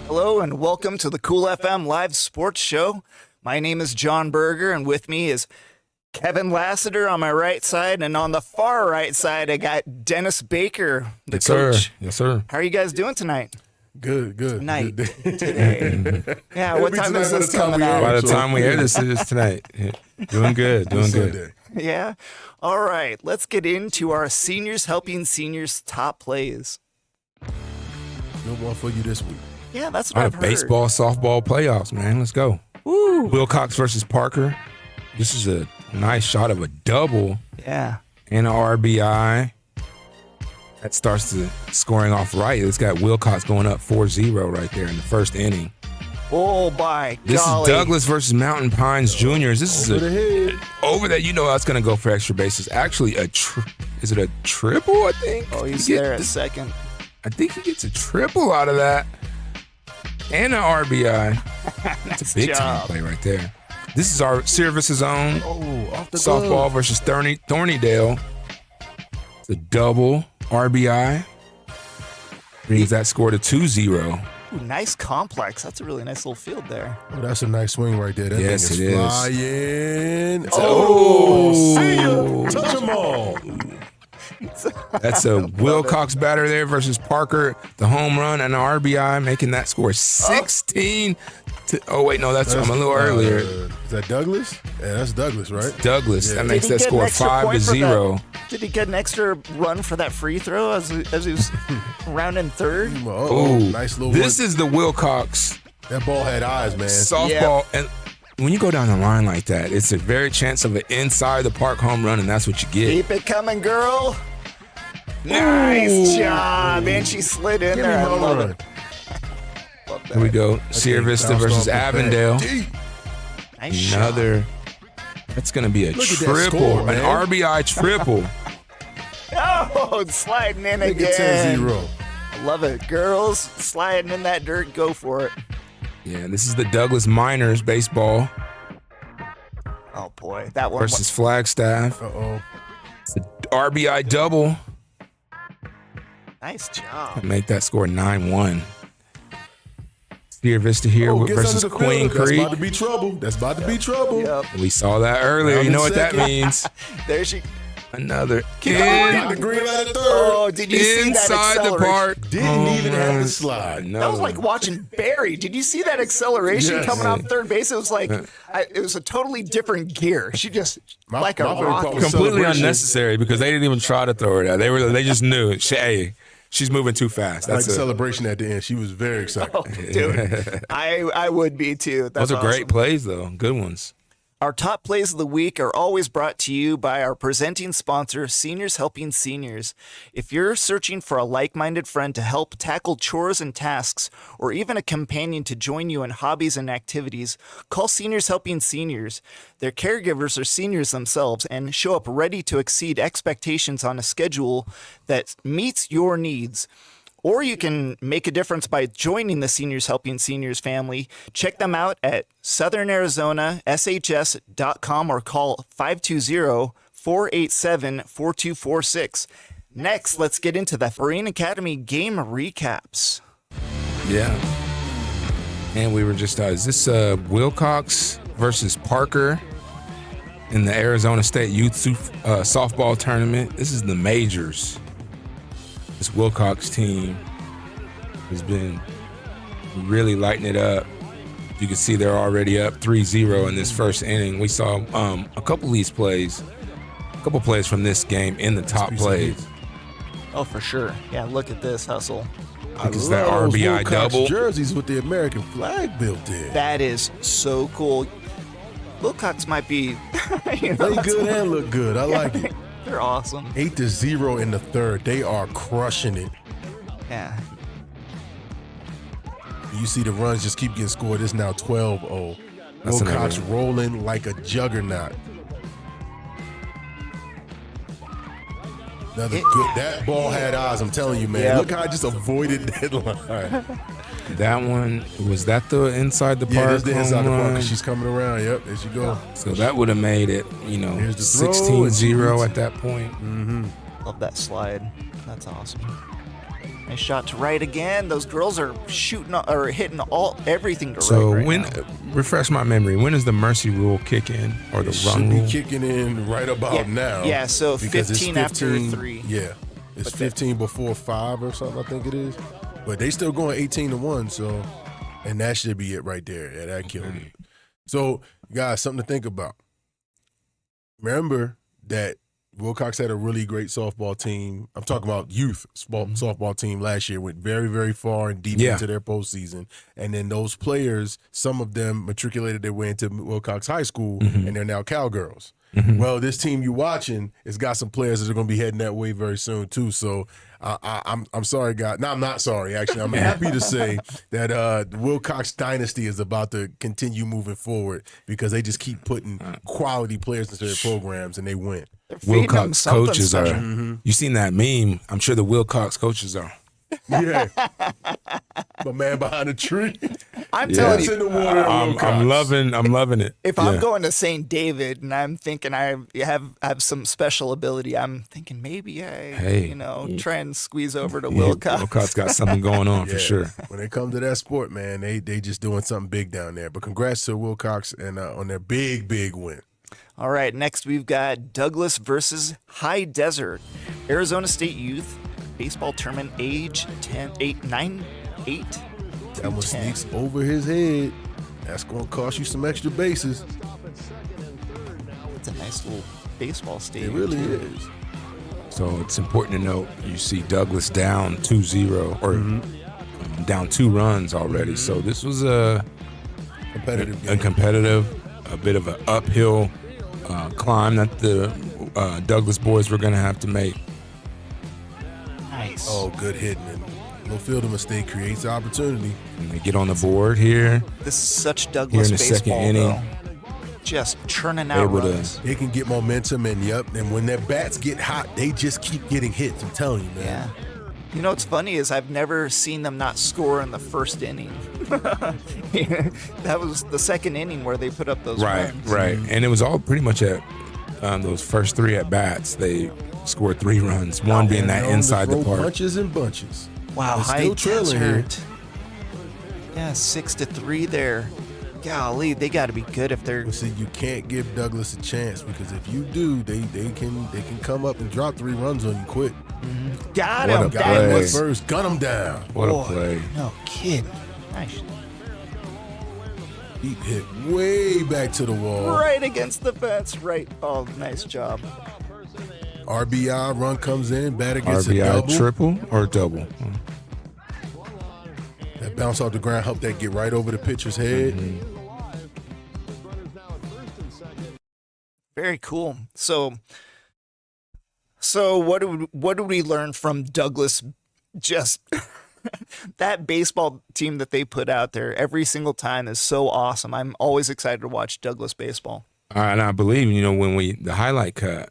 Hello and welcome to the Cool FM live sports show. My name is Jon Berger, and with me is Kevin Lassiter on my right side, and on the far right side I got Dennis Baker, the coach. Yes, sir. How are you guys doing tonight? Good. Tonight. Good Today. Yeah, what time is this coming out? By the time we hear this is tonight. Doing good. Yeah? All right, let's get into our Seniors Helping Seniors top plays. Good one for you this week. Yeah, that's what I've heard. Baseball, softball playoffs, man. Let's go. Woo. Wilcox versus Parker. This is a nice shot of a double Yeah. and an RBI. That starts the scoring off right. It's got Wilcox going up 4-0 right there in the first inning. Oh, by This golly. is Douglas versus Mountain Pines Juniors. This Over the is head. over that. You know that's going to go for extra bases. Actually, is it a triple, I think? Oh, he's He get- there at second. I think he gets a triple out of that and an RBI. That's a big time job. play right there. This is our services own Oh, off the softball glove. versus Thornydale. It's a double RBI. Brings that score to 2-0. Ooh, nice complex. That's a really nice little field there. Oh, that's a nice swing right there. That Yes, thing it is. flying. Oh. See ya. Touch them all. That's a Wilcox batter there versus Parker. The home run and an RBI, making that score 16 to. Oh wait, no, that's I'm a little earlier. Is that Douglas? Yeah, that's Douglas, right? Douglas. Yeah. That makes Did he that get an score extra point for 5-0. Did he get an extra run for that free throw as he was rounding third? Oh, Ooh, nice little this work. is the Wilcox That ball had eyes, man. softball. And when you go down the line like that, it's a very chance of an inside the park home run, and that's what you get. Keep it coming, girl. Nice Ooh. job. And she slid in Give me there. I home love run. it. Love that. Here we go. Sierra Vista Bounced versus off the bat. Avondale. Deep. Nice shot. Another. That's going to be a Look at that triple, score, an man. RBI triple. Oh, it's sliding in Make it again. 10-0. I love it. Girls sliding in that dirt. Go for it. Yeah, this is the Douglas Miners baseball Oh, boy. That one. versus Flagstaff. Uh-oh. It's the RBI double. Nice job. Make that score 9-1. Sierra Vista here Oh, gets versus under the Queen fielder. That's Creek. about to be trouble. That's about to be trouble. Yep. We saw that earlier. Round You know in what that second. means. There she. Another Got the green light at third. Oh, did you see that inside the acceleration? park. Didn't even have run. to slide. No. That was like watching Barry. Did you see that acceleration Yes. coming off third base? It was like it was a totally different gear. She just like a my favorite part rocket. was completely celebration. unnecessary because they didn't even try to throw it out. They just knew. Hey, she's moving too fast. Like That's the it. celebration at the end. She was very excited. Oh, dude, I would be too. That's Those are great awesome. plays, though. Good ones. Our top plays of the week are always brought to you by our presenting sponsor, Seniors Helping Seniors. If you're searching for a like-minded friend to help tackle chores and tasks, or even a companion to join you in hobbies and activities, call Seniors Helping Seniors. Their caregivers are seniors themselves and show up ready to exceed expectations on a schedule that meets your needs. Or you can make a difference by joining the Seniors Helping Seniors family. Check them out at southernarizonaSHS.com or call 520-487-4246. Next, let's get into the Berean Academy game recaps. Yeah. And we were just, is this Wilcox versus Parker in the Arizona State Youth Softball Tournament? This is the majors. This Wilcox team has been really lighting it up. You can see they're already up 3-0 in this first inning. We saw a couple plays from this game in the top plays. Oh, for sure. Yeah, look at this hustle. I think it's that Love those RBI Wilcox double. jerseys with the American flag built in. That is so cool. Wilcox might be, Play good and look good. I like it. they're awesome. 8-0 in the third. They are crushing it. Yeah. You see the runs just keep getting scored. It's now 12-0. That's Wilcox another- rolling like a juggernaut. Another good. That ball had eyes. I'm telling you, man. Yep. Look how I just avoided that line. That one, was that the inside the Yeah, park? there's the inside the home park. run? She's coming around. Yep, there she go. So that would have made it, Here's the throw, 16-0 and at that point. Love that slide. That's awesome. Nice shot to right again. Those girls are shooting or hitting everything to So right when now. refresh my memory, when does the mercy rule kick in or the It run should rule? be kicking in right about now. Yeah, so because 15 after 3. Yeah, it's 15 before 5 or something, I think it is. But they still going 18-1, so, and that should be it right there. Yeah, that killed it. So, guys, something to think about. Remember that Wilcox had a really great softball team. I'm talking about youth softball team last year. Went very, very far and deep into their postseason. And then those players, some of them matriculated their way into Wilcox High School, and they're now Cowgirls. Well, this team you watching has got some players that are going to be heading that way very soon too. So I'm sorry, guys. No, I'm not sorry. Actually, I'm happy to say that the Wilcox dynasty is about to continue moving forward because they just keep putting quality players into their programs and they win. Wilcox coaches are. You seen that meme? I'm sure the Wilcox coaches are. Yeah, my man behind the tree. I'm telling you, in the water. I'm loving it. if I'm going to St. David and I'm thinking I have some special ability, I'm thinking maybe try and squeeze over to Wilcox. Wilcox got something going on for sure. When it comes to that sport, man, they just doing something big down there. But congrats to Wilcox and on their big win. All right, next we've got Douglas versus High Desert. Arizona State Youth Baseball Tournament, age 8. That one sneaks over his head. That's going to cost you some extra bases. It's a nice little baseball stadium. It really is. So it's important to note you see Douglas down 2-0 or down 2 runs already. So this was a competitive, a bit of an uphill climb that the Douglas boys were going to have to make. Nice. Oh, good hitting. And no fielder mistake creates opportunity. And they get on the board here. This is such Douglas Here in the baseball, second inning. though. Just churning out Able to- runs. They can get momentum, and when their bats get hot, they just keep getting hits. I'm telling you, man. Yeah. You know what's funny is I've never seen them not score in the first inning. That was the second inning where they put up those runs. Right. And it was all pretty much at those first 3 at bats. They scored 3 runs. One being that inside the park. Bunches and bunches. Wow, They're High still trailing here. Desert. Yeah, 6-3 there. Golly, they got to be good if they're. Well, see, you can't give Douglas a chance because if you do, they can come up and drop 3 runs on you quick. Got What him. a Got play. him first, gun him down. What a play. No kidding. Nice. He hit way back to the wall. Right against the fence. Right. Oh, nice job. RBI run comes in, batter gets a RBI double. triple or double? That bounce off the ground helped that get right over the pitcher's head. Very cool. So what do we learn from Douglas? Just that baseball team that they put out there every single time is so awesome. I'm always excited to watch Douglas baseball. And I believe, when the highlight cut,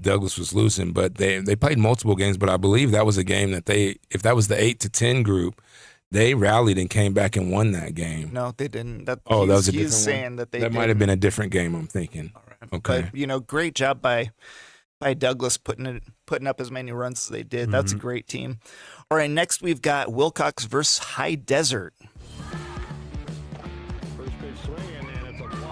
Douglas was losing, but they played multiple games. But I believe that was a game that if that was the 8-10 group, they rallied and came back and won that game. No, they didn't. That was a different He's saying one? that they That might have been a different game, I'm thinking. Okay. But great job by Douglas putting up as many runs as they did. That's a great team. All right, next we've got Wilcox versus High Desert.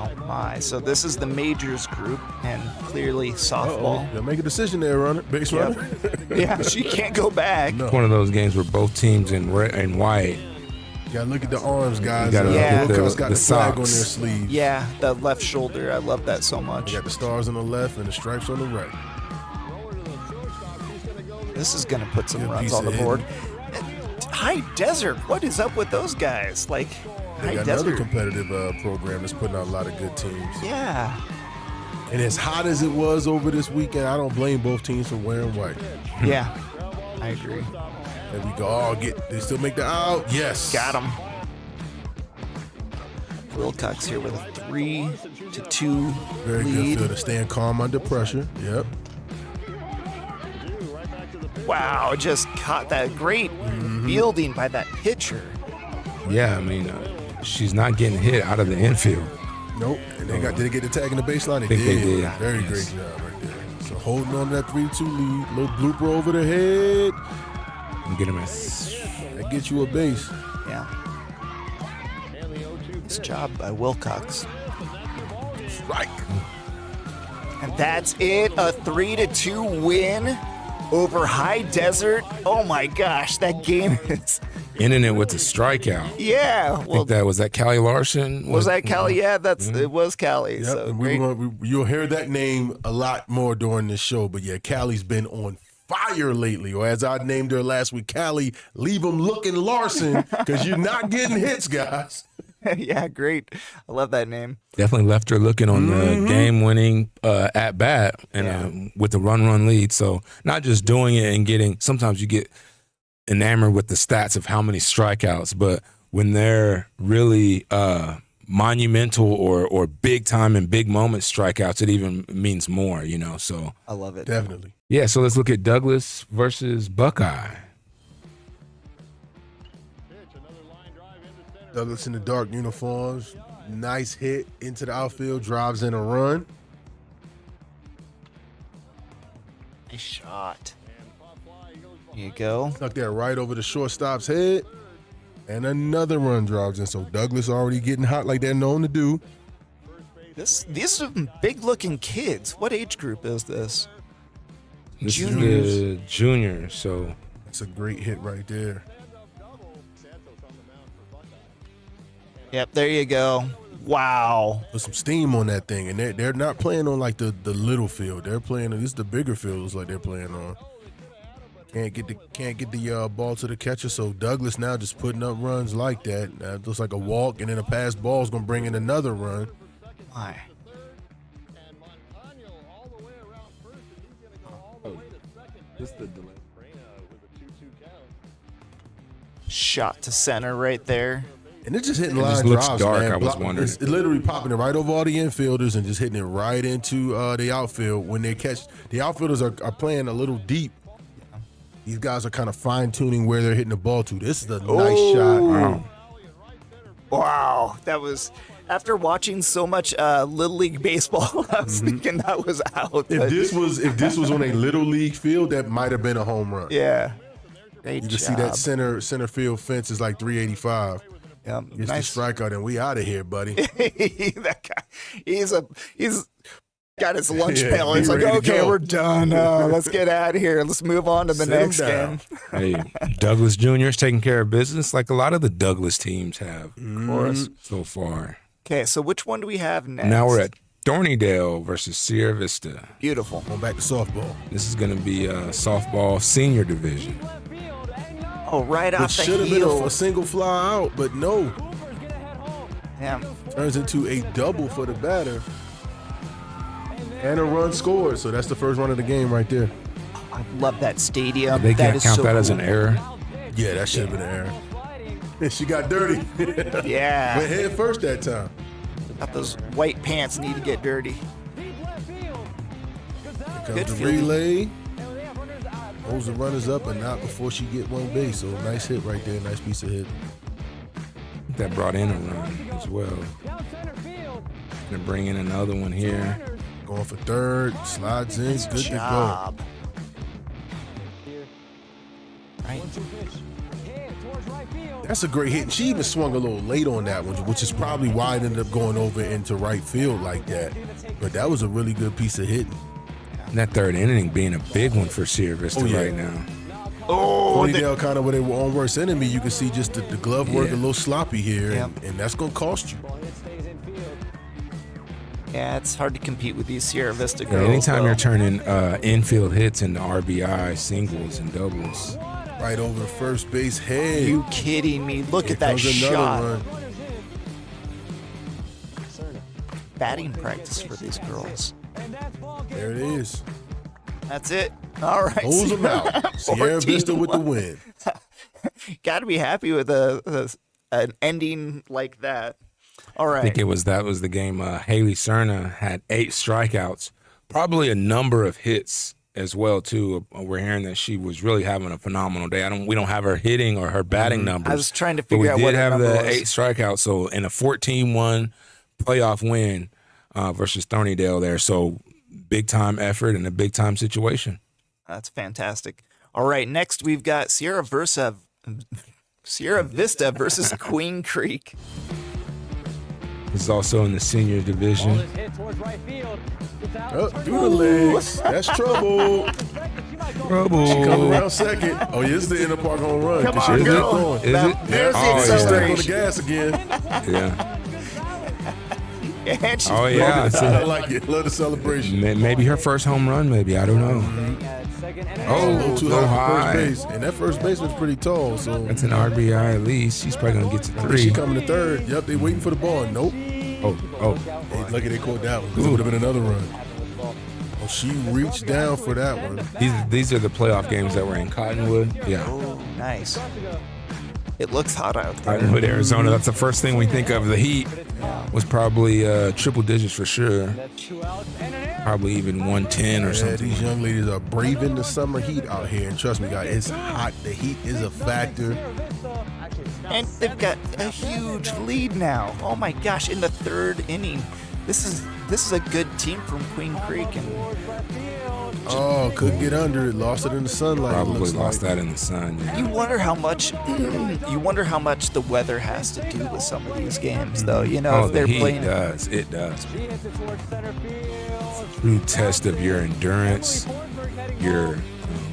Oh my! So this is the majors group, and clearly softball. They'll make a decision there, base runner. Yeah, she can't go back. No. It's one of those games where both teams in red and white. You gotta look at the arms, guys. You gotta look at Wilcox got the the flag on their socks. sleeve. Yeah, the left shoulder. I love that so much. You got the stars on the left and the stripes on the right. This is going to put some Good runs piece on the of board. High Desert, what is up with those guys? Like, They High got another Desert. competitive program that's putting out a lot of good teams. Yeah. And as hot as it was over this weekend, I don't blame both teams for wearing white. Yeah. I agree. There we go. Oh, they still make the out. Yes. Got him. Wilcox here with a 3-2 Very lead. good fielder. Staying calm under pressure. Yep. Wow, just caught that great fielding by that pitcher. Yeah, she's not getting hit out of the infield. Nope. And did they get the tag in the baseline? They think did. they did. Very Yes. great job right there. So holding on to that 3-2 lead. Little blooper over the head. And get him a That gets you a base. Yeah. Nice job by Wilcox. Strike. And that's it. A 3-2 win over High Desert. Oh my gosh, that game is. ending it with a strikeout. Yeah. I think that was Callie Larson. Was that Callie? Yeah, it was Callie. Yep, So and you'll hear that name a lot more during this show. But yeah, Callie's been on fire lately, or as I named her last week, Callie, leave them looking Larson, because you're not getting hits, guys. Yeah, great. I love that name. Definitely left her looking on the game-winning at bat and with the run lead. So not just doing it and getting. Sometimes you get enamored with the stats of how many strikeouts, but when they're really monumental or big time and big moment strikeouts, it even means more. So I love it. Definitely. Yeah. So let's look at Douglas versus Buckeye. Douglas in the dark uniforms. Nice hit into the outfield. Drives in a run. Nice shot. Here you go. Stuck that right over the shortstop's head. And another run drives in. So Douglas already getting hot like they're known to do. These are big-looking kids. What age group is this? This Juniors. is the junior. So That's a great hit right there. Yep, there you go. Wow. Put some steam on that thing. And they're not playing on like the little field. They're playing, this is the bigger fields like they're playing on. Can't get the ball to the catcher, so Douglas now just putting up runs like that. It looks like a walk, and then a pass ball is going to bring in another run. My. Shot to center right there. And it's just hitting It line just looks drives, dark, man. I was wondering. It's literally popping it right over all the infielders and just hitting it right into the outfield. When they catch, the outfielders are playing a little deep. These guys are kind of fine-tuning where they're hitting the ball to. This is a nice shot. Wow. That was, after watching so much Little League baseball, I was thinking that was out. If but- this was on a little league field, that might have been a home run. Yeah. Great You job. can see that center field fence is like 385. Yep. Gets the strikeout, and we out of here, buddy. That guy, he's got his lunch Yeah, pail. be It's like, ready to okay, go. we're done. Let's get out of here. Let's move on to the Sit 'em next down. game. Hey, Douglas Jr. is taking care of business like a lot of the Douglas teams have Of course. so far. Okay, so which one do we have next? Now we're at Thornydale versus Sierra Vista. Beautiful. Going back to softball. This is going to be a softball senior division. Oh, right It off the should have been heel. a single fly out, but no. Yeah. Turns into a double for the batter. And a run scored. So that's the first run of the game right there. I love that stadium. They That can't is count so that as cool. an error. Yeah, that should have been an error. And she got dirty. Yeah. Went head first that time. Got those white pants need to get dirty. Here comes Good the fielding. relay. Holds the runners up and not before she get one base. So nice hit right there. Nice piece of hit. That brought in a run as well. Gonna bring in another one here. Going for third. Slides in. Good to go. Job. Right. That's a great hit. And she even swung a little late on that one, which is probably why it ended up going over into right field like that. But that was a really good piece of hitting. And that third inning being a big one for Sierra Vista Oh, yeah. right now. Oh, Ponytail kind of where they were on worst enemy. You can see just the glove work Yeah. a little sloppy here, Yeah. and that's going to cost you. yeah, it's hard to compete with these Sierra Vista Yeah, girls. anytime though. you're turning infield hits into RBI, singles, and doubles. Right over the first base head. You kidding me? Look Here at that comes another shot. run. Batting practice for these girls. There it is. That's it. All right. Holds them out. Sierra Vista with the win. Got to be happy with an ending like that. All I right. think that was the game. Haley Cerna had 8 strikeouts, probably a number of hits as well too. We're hearing that she was really having a phenomenal day. We don't have her hitting or her batting numbers. I was trying to but we figure out did what her have number the was. 8 strikeouts. So in a 14-1 playoff win versus Thornydale there. So big time effort and a big time situation. That's fantastic. All right, next we've got Sierra Vista versus Queen Creek. He's also in the senior division. Through the legs. That's trouble. She coming around second. Oh, yeah, this is the inner park home run. Come on, girl. Is it? There's the She's stuck on the acceleration. gas again. Yeah. And she's Oh, yeah. I like it. Love the celebration. Maybe her first home run, maybe. I don't know. A little too low high for high. first base. And that first baseman's pretty tall, so. That's an RBI at least. She's probably going to get to 3. She coming to third. Yep, they waiting for the ball. Nope. Oh. Hey, lucky they caught that one because it would have been another run. Oh, she reached down for that one. These are the playoff games that were in Cottonwood. Yeah. Oh, nice. It looks hot out there. Cottonwood, Arizona. That's the first thing we think of. The Heat was probably triple digits for sure. Probably even 110 or Yeah, something. these young ladies are braving the summer heat out here. And trust me, guys, it's hot. The heat is a factor. And they've got a huge lead now. Oh my gosh, in the 3rd inning. This is a good team from Queen Creek, and Oh, couldn't get under it. Lost it in the sunlight. Probably it looks lost like. that in the sun. Yeah. you wonder how much the weather has to do with some of these games, though. You know, if the they're Heat playing. does. It does. True test of your endurance, your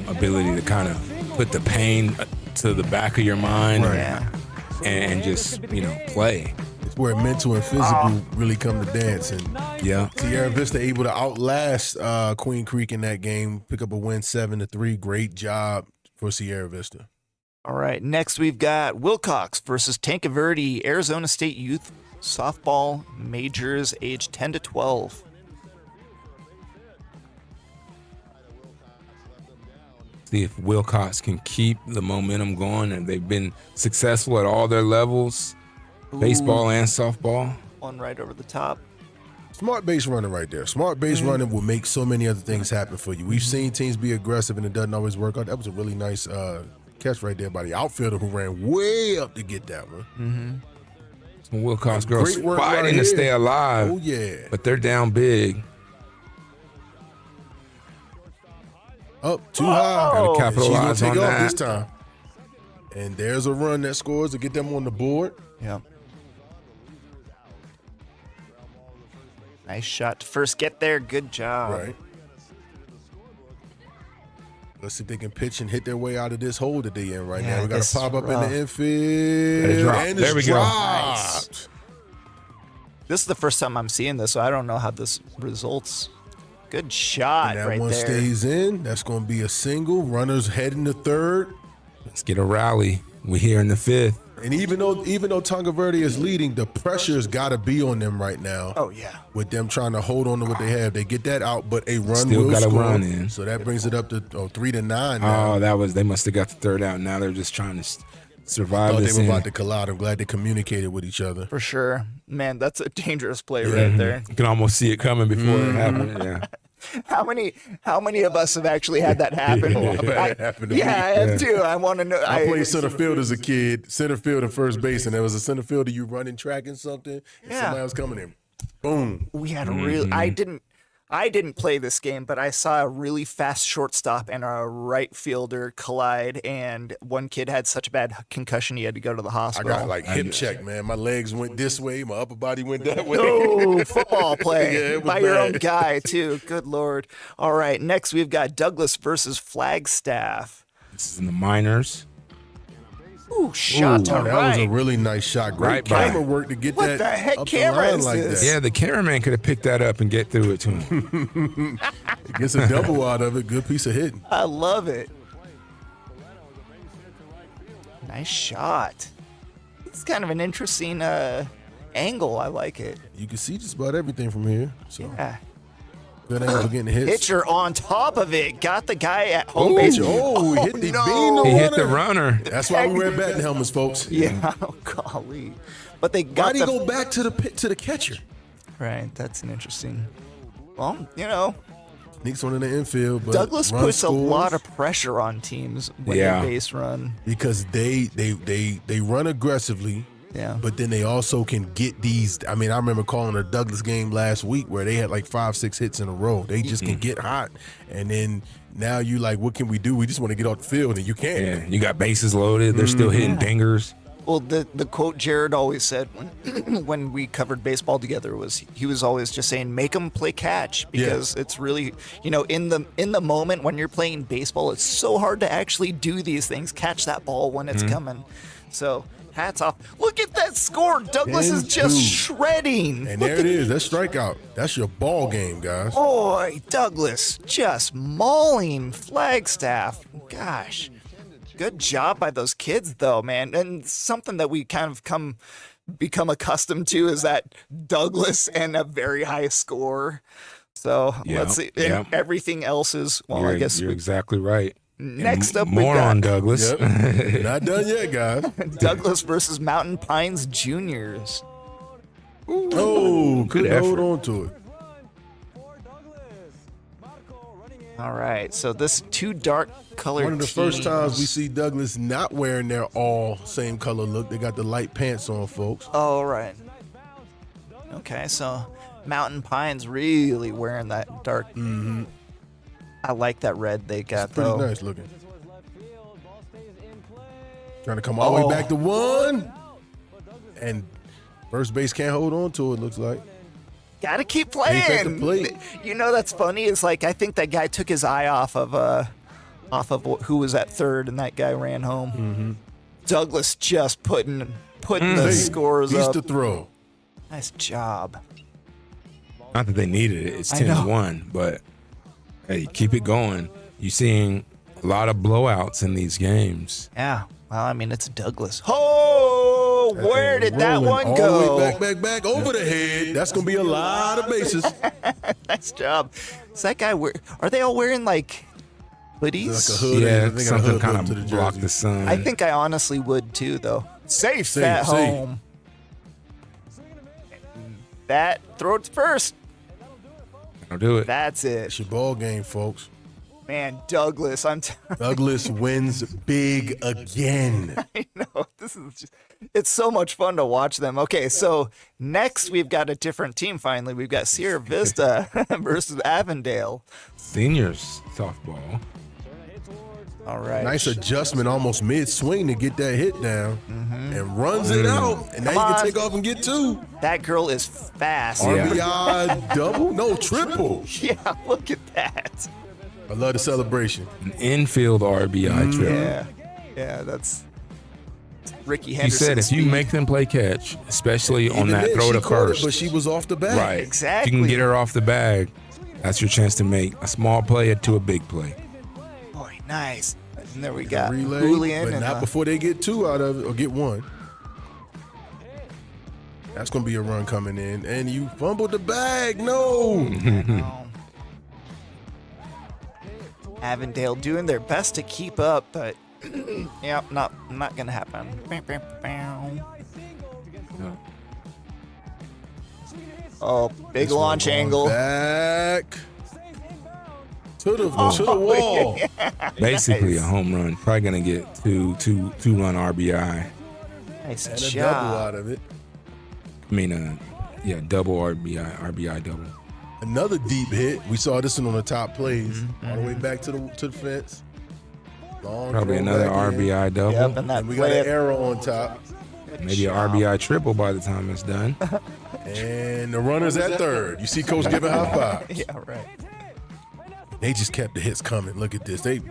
ability to kind of put the pain to the back of your mind, Yeah. and just play. It's where mental and physical really come to dance. And Yeah. Sierra Vista able to outlast Queen Creek in that game, pick up a win 7-3. Great job for Sierra Vista. All right, next we've got Wilcox versus Tankaverde, Arizona State Youth Softball Majors, age 10 to 12. See if Wilcox can keep the momentum going, and they've been successful at all their levels, baseball and softball. One right over the top. Smart base running right there. Smart base running will make so many other things happen for you. We've seen teams be aggressive and it doesn't always work out. That was a really nice catch right there by the outfielder who ran way up to get that one. Some Wilcox girls Great work fighting right to here. stay alive, Oh, yeah. but they're down big. Up too high. Gotta And she's capitalize gonna on take off that. this time. And there's a run that scores to get them on the board. Yeah. Nice shot to first get there. Good job. Right. Let's see if they can pitch and hit their way out of this hole that they in right Yeah, now. We got this to pop is up in rough. the infield. Let it drop. And There it's we go. dropped. This is the first time I'm seeing this, so I don't know how this results. Good shot And that right one there. stays in. That's going to be a single. Runners heading to third. Let's get a rally. We're here in the 5th. And even though Tonga Verde is leading, the pressure's got to be on them right now. Oh, yeah. With them trying to hold on to what they have. They get that out, but a run Still will got a score. run in. So that brings it up to 3-9 now. Oh, they must have got the 3rd out. Now they're just trying to survive Thought this they were inning. about to collide. I'm glad they communicated with each other. For sure. Man, that's a dangerous play right there. You can almost see it coming before it happened. Yeah. How many of us have actually had that happen? I've had that happen to me. I have too. I want to know. I played center field as a kid, center field and first base, and there was a center fielder you running track and something, and Yeah. somebody was coming in. Boom. We had a real. I didn't play this game, but I saw a really fast shortstop and a right fielder collide, and one kid had such a bad concussion he had to go to the I hospital. got like hip check, man. My legs went this way, my upper body went that way. Oh, football play Yeah, it was by your own bad. guy too. Good Lord. All right, next we've got Douglas versus Flagstaff. This is in the minors. Ooh, shot to that was a right. really nice shot. Great Right by. camera work to get What that the heck up camera the line is like this? that. Yeah, the cameraman could have picked that up and get through it to him. Gets a double out of it. Good piece of hitting. I love it. Nice shot. It's kind of an interesting angle. I like it. You can see just about everything from here. So Yeah. good angle for getting hits. Pitcher on top of it. Got the guy at home base. Oh, he hit the no. bean. He hit the runner. That's why we wear batting helmets, folks. Yeah, oh, golly. But they got Why'd he the go back to the pit to the catcher? right. That's an interesting. Well, you know, Sneaks one in the infield, but Douglas run puts a scores lot of pressure on teams when Yeah. they base run. because they run aggressively Yeah. But then they also can get these. I mean, I remember calling a Douglas game last week where they had like 5-6 hits in a row. They just can get hot. And then now you like, what can we do? We just want to get off the field, and you can't. Yeah, you got bases loaded. They're still hitting dingers. Well, the quote Jared always said when we covered baseball together was he was always just saying, make them play catch, because it's really, in the moment when you're playing baseball, it's so hard to actually do these things, catch that ball when it's coming. So hats off. Look at that score. Douglas is just shredding. And there it is. That's strikeout. That's your ball game, guys. Boy, Douglas just mauling Flagstaff. Gosh. Good job by those kids, though, man. And something that we kind of become accustomed to is that Douglas and a very high score. So let's see. And everything else is, I guess you're exactly right. Next up, more on Douglas. Yep. Not done yet, guys. Douglas versus Mountain Pines Juniors. Oh, good couldn't effort. hold on to it. All right, so this two dark colored One of the first times we teams. see Douglas not wearing their all same color look. They got the light pants on, folks. Oh, right. Okay, so Mountain Pines really wearing that dark. I like that red they got, It's pretty though. nice looking. Trying to come all the way back to one. And first base can't hold on to it, looks like. Gotta keep Ain't at the playing. plate. That's funny. It's like I think that guy took his eye off of who was at third, and that guy ran home. Douglas just putting the scores Vista up. throw. Nice job. Not that they needed it. It's I know. 10-1, but hey, keep it going. You're seeing a lot of blowouts in these games. Yeah. Well, I mean, it's Douglas. Oh, where did that Rolling one all go? the way back over the head. That's gonna be a lot of bases. Nice job. Is that guy are they all wearing like hoodies? Like a hood. Yeah, they got a something hood kind up to the of block jersey. the sun. I think I honestly would too, though. Safe at safe. home. That throw it first. I'll do it. That's it. It's your ball game, folks. Man, Douglas, Douglas wins big again. I know. It's so much fun to watch them. Okay, so next we've got a different team finally. We've got Sierra Vista versus Avondale. Seniors softball. All right. Nice adjustment almost mid-swing to get that hit down. And runs it out. And now you Come can on. take off and get two. That girl is fast. RBI double? No, triple. Yeah, look at that. I love the celebration. An infield RBI trip. Yeah, that's Ricky You Henderson. said if you speed. make them play catch, especially on Even that then, throw she to caught it, first. but she was off the bat. Right. Exactly. If you can get her off the bag, that's your chance to make a small play to a big play. Boy, nice. And there we got Relay, Julian but and not before they get two out of it or get one. That's going to be a run coming in. And you fumbled the bag. No. Avondale doing their best to keep up, but not gonna happen. Oh, big This one launch going angle. Back to the wall. Basically Nice. a home run. Probably gonna get two-run RBI. Nice And a double job. out of it. I mean, double RBI double. Another deep hit. We saw this one on the top plays. All the way back to the fence. Long Probably throw another back in. RBI double. Yep, and that And we got play an arrow on top. Maybe a RBI triple by the time it's done. And the runner's at third. You see Coach giving high five. Yeah, right. They just kept the hits coming. Look at this. They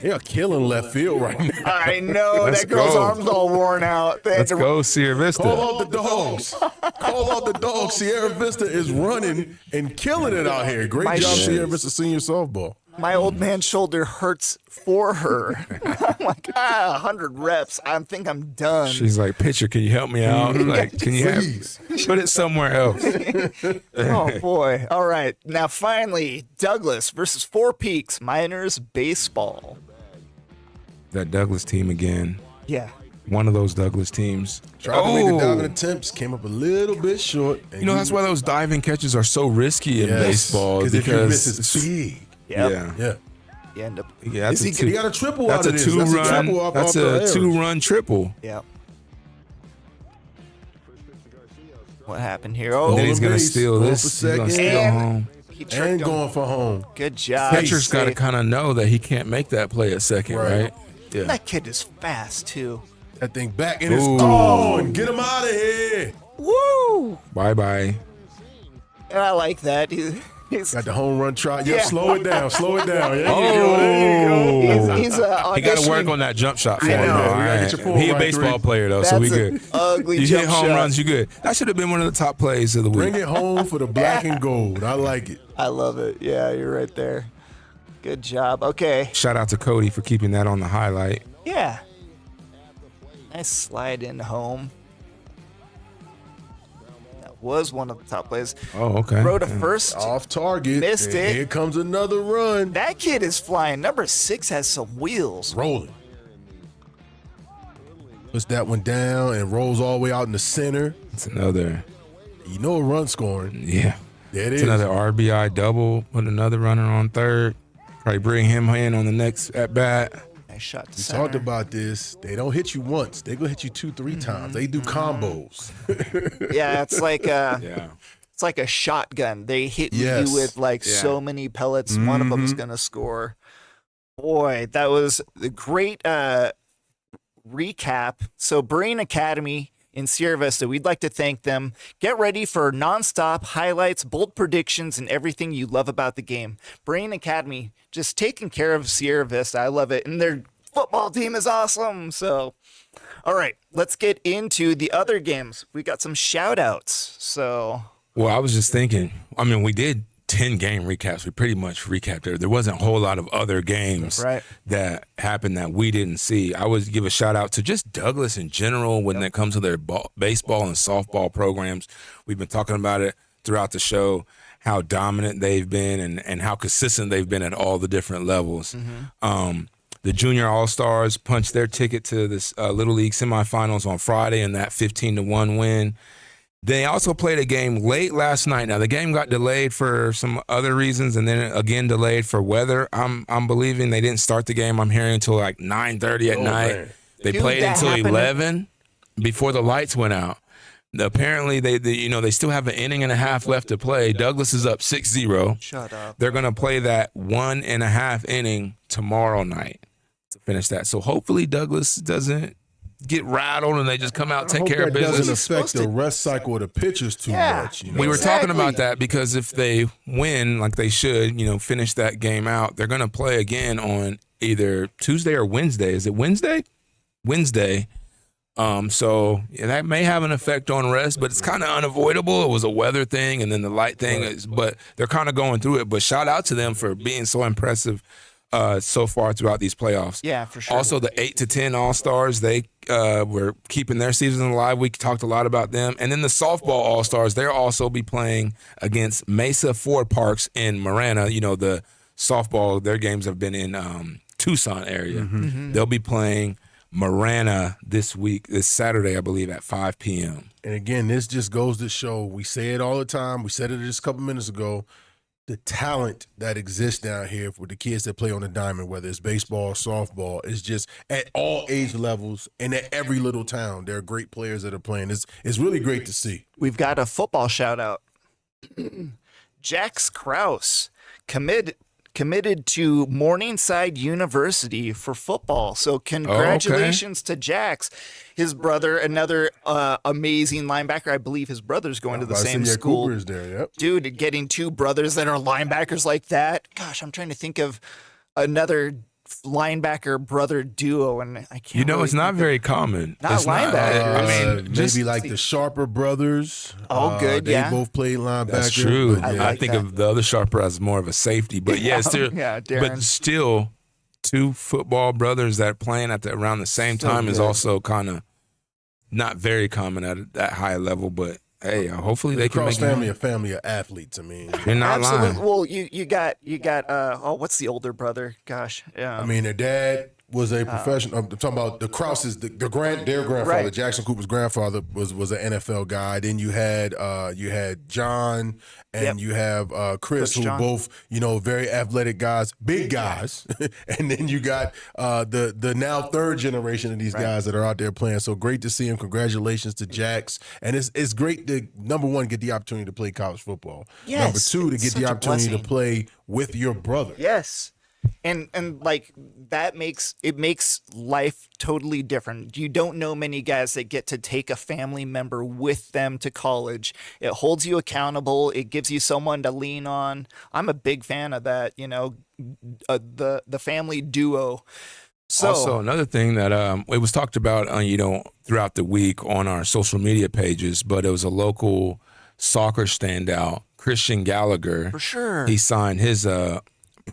are killing left field right now. I know Let's that girl's go. arms all worn out. They had Let's to- go, Sierra Vista. Call out the dogs. Call out the dogs. Sierra Vista is running and killing it out here. Great My job, shit. Sierra Vista senior softball. My old man's shoulder hurts for her. I'm like, 100 reps. I think I'm done. She's like, pitcher, can you help me out? Like, can you Please. put it somewhere else? Oh boy. All right. Now finally, Douglas versus Four Peaks Miners baseball. That Douglas team again. Yeah. One of those Douglas teams. Tried to make the diving attempts, came up a little bit short. And You know, that's why those diving catches are so risky in baseball. Because if you miss, Because it's big. Yep. yeah. Yeah. You end up. Yeah, that's He got a triple That's out a of this. two-run. That's a triple off That's the a average. two-run triple. Yeah. What happened here? And Oh, then he's going to base, steal going this. for He's going to second. steal And- home. he And tricked him. going for home. Good job. Catcher's got to Safe. kind of know that he can't make that play at second, Right. right? Yeah. That kid is fast too. That thing back and it's Ooh. gone. Get him out of here. Woo! Bye-bye. And I like that. He's Got the home run trot. Yep, Yeah. slow it down. Slow it down. There you Oh. go. There you go. he's He got to work auditioning. on that jump shot for I him. know. though. We gotta All get right. your full He a right baseball three. player, though, so we That's good. an ugly You jump hit home shot. runs, you good. That should have been one of the top plays of the week. Bring it home for the black and gold. I like it. I love it. Yeah, you're right there. Good job. Okay. Shout out to Cody for keeping that on the highlight. Yeah. Nice slide in home. That was one of the top plays. Oh, okay. Rode a first. Off target. Missed And it. Here comes another run. That kid is flying. Number 6 has some wheels. Rolling. Puts that one down and rolls all the way out in the center. It's another, You know a run scoring. yeah. There it It's is. another RBI double. Put another runner on third. Probably bring him in on the next at bat. Nice shot to We center. talked about this. They don't hit you once. They go hit you 2-3 times. They do combos. Yeah, it's like Yeah. it's like a shotgun. They hit Yes. you with like Yeah. so many pellets. One of them's gonna score. Boy, that was a great recap. So Berean Academy in Sierra Vista, we'd like to thank them. Get ready for nonstop highlights, bold predictions, and everything you love about the game. Berean Academy just taking care of Sierra Vista. I love it. And their football team is awesome. So, all right, let's get into the other games. We got some shout outs. So, Well, I was just thinking, I mean, we did 10 game recaps. We pretty much recapped it. There wasn't a whole lot of other games Right. that happened that we didn't see. I would give a shout out to just Douglas in general when it comes to their baseball and softball programs. We've been talking about it throughout the show, how dominant they've been and how consistent they've been at all the different levels. The Junior All-Stars punched their ticket to this Little League semifinals on Friday in that 15-1 win. They also played a game late last night. Now the game got delayed for some other reasons, and then again delayed for weather. I'm believing they didn't start the game. I'm hearing until like 9:30 at night. man. They Dude, played that until happened. 11 before the lights went out. Apparently they still have an inning and a half left to play. Douglas is up 6-0. shut up. They're gonna play that 1.5 inning tomorrow night to finish that. So hopefully Douglas doesn't get rattled and they just come out, I take hope care of that doesn't business. affect the supposed to- rest cycle of the pitchers too Yeah. much. You know? We were talking Exactly. about that because if they win like they should, finish that game out, they're going to play again on either Tuesday or Wednesday. Is it Wednesday? Wednesday. So yeah, that may have an effect on rest, but it's kind of unavoidable. It was a weather thing and then the light thing, but they're kind of going through it. But shout out to them for being so impressive so far throughout these playoffs. Yeah, for sure. Also, the 8 to 10 All-Stars, they were keeping their season alive. We talked a lot about them. And then the softball All-Stars, they'll also be playing against Mesa Ford Parks in Marana. The softball, their games have been in Tucson area. They'll be playing Marana this Saturday, I believe, at 5 p.m. And again, this just goes to show, we say it all the time. We said it just a couple minutes ago. The talent that exists down here for the kids that play on the diamond, whether it's baseball or softball, is just at all age levels and at every little town. There are great players that are playing. It's really great to see. We've got a football shout out. Jax Kraus committed to Morningside University for football. So congratulations to Jax. His brother, another amazing linebacker. I believe his brother's going to the same school. Cooper's there, yep. Dude, getting two brothers that are linebackers like that. Gosh, I'm trying to think of another linebacker brother duo, and I can't. really it's not think very common. Not It's linebackers. I mean, just maybe like the Sharper brothers. Oh, good, They yeah. both played linebacker. that's true. but I yeah. I like think that. of the other Sharper as more of a safety, but yeah, still, yeah, Darren. but still, two football brothers that are playing around the same So time is good. also kind of not very common at that high level. But hey, hopefully they The can Cross make family, it. a family of athletes. I mean, You're not Absolutely. lying. Well, you got what's the older brother? Gosh, yeah. their dad was a professional. I'm talking about the Krauses. Their grandfather, Right. Jackson Cooper's grandfather, was an NFL guy. Then you had John and Yep. you have Chris, Coach who John. both very athletic guys, big guys. And then you got the now third generation of these guys that are out there playing. So great to see him. Congratulations to Jax. And it's great to, number one, get the opportunity to play college football. Yes, Number two, to it's get the such a opportunity to blessing. play with your brother. Yes. And like that makes life totally different. You don't know many guys that get to take a family member with them to college. It holds you accountable. It gives you someone to lean on. I'm a big fan of that, the family duo. So Also, another thing that it was talked about, throughout the week on our social media pages, but it was a local soccer standout, Christian Gallagher. for sure. He signed his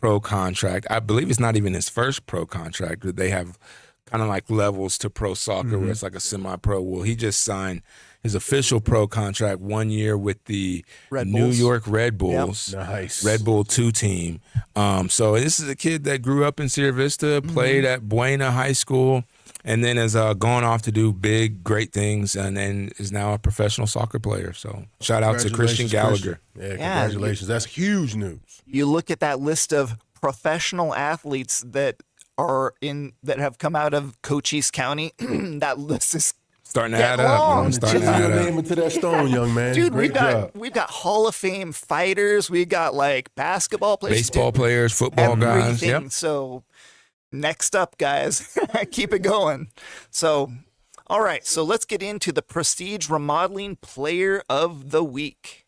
pro contract. I believe it's not even his first pro contract, but they have kind of like levels to pro soccer where it's like a semi-pro. Well, he just signed his official pro contract 1 year with the Red New Bulls. York Red Bulls, Nice. Red Bull 2 team. So this is a kid that grew up in Sierra Vista, played at Buena High School, and then has gone off to do big, great things, and then is now a professional soccer player. So shout out to Christian Congratulations, Gallagher. Christian. Yeah, congratulations. That's huge news. You look at that list of professional athletes that have come out of Cochise County. That list is Starting to Get add up. long. Starting to Chisel add your up. name into that stone, young man. dude. Great job. We've got Hall of Fame fighters. We got like basketball players, Baseball dude, players, football guys. everything. Yep. So next up, guys, keep it going. So, all right. So let's get into the Prestige Remodeling Player of the Week.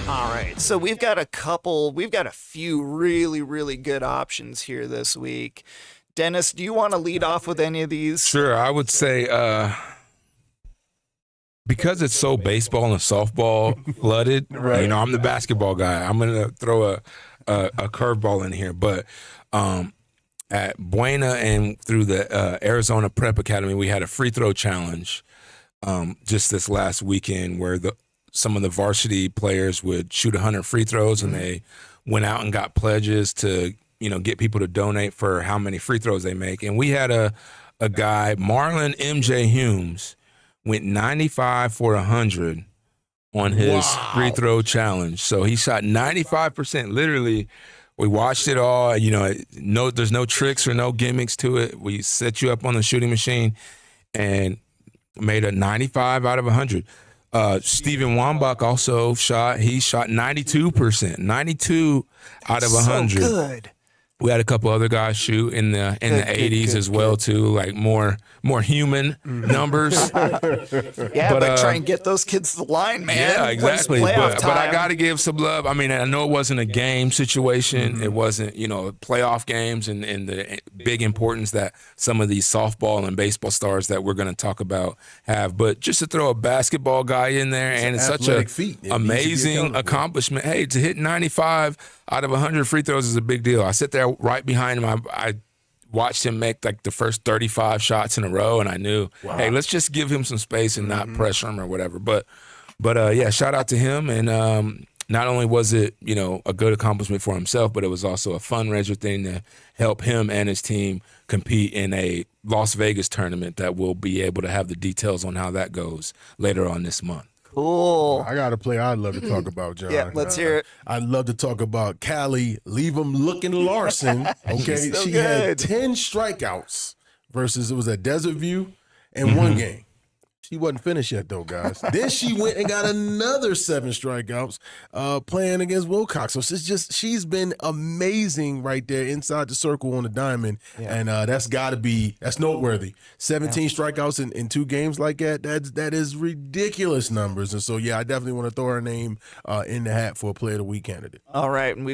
All right. So we've got a few really, really good options here this week. Dennis, do you want to lead off with any of these? Sure, I would say because it's so baseball and softball flooded. I'm the basketball guy. I'm gonna throw a curveball in here, but at Buena and through the Arizona Prep Academy, we had a free throw challenge just this last weekend where some of the varsity players would shoot 100 free throws, and they went out and got pledges to get people to donate for how many free throws they make. And we had a guy, Marlon MJ Humes, went 95 for 100 on his free throw challenge. So he shot 95%. Literally, we watched it all. There's no tricks or no gimmicks to it. We set you up on the shooting machine and made a 95 out of 100. Steven Wambach also shot 92%, 92 out of 100. So good. We had a couple other guys shoot in the 80s as well too, like more human numbers. Yeah, but try and get those kids to the line, man. Yeah, When it's exactly. playoff But I time. got to give some love. I mean, I know it wasn't a game situation. It wasn't, playoff games and the big importance that some of these softball and baseball stars that we're going to talk about have. But just to throw a basketball guy in there, and it's such athletic a feat. It needs to be amazing accounted for. accomplishment. Hey, to hit 95 out of 100 free throws is a big deal. I sit there right behind him. I watched him make like the first 35 shots in a row, and I knew, hey, let's just give him some space and not pressure him or whatever. But yeah, shout out to him. And not only was it, a good accomplishment for himself, but it was also a fundraiser thing to help him and his team compete in a Las Vegas tournament that we'll be able to have the details on how that goes later on this month. Cool. I got a player I'd love to talk about, John. Yeah, let's hear it. I'd love to talk about Callie Leave 'em Looking Larson. Okay, so she good. had 10 strikeouts versus it was at Desert View in one game. She wasn't finished yet, though, guys. Then she went and got another 7 strikeouts playing against Wilcox. So she's been amazing right there inside the circle on the diamond. Yeah. And that's noteworthy. 17 strikeouts in 2 games like that is ridiculous numbers. And so, yeah, I definitely want to throw her name in the hat for a Player of the Week candidate. All right, and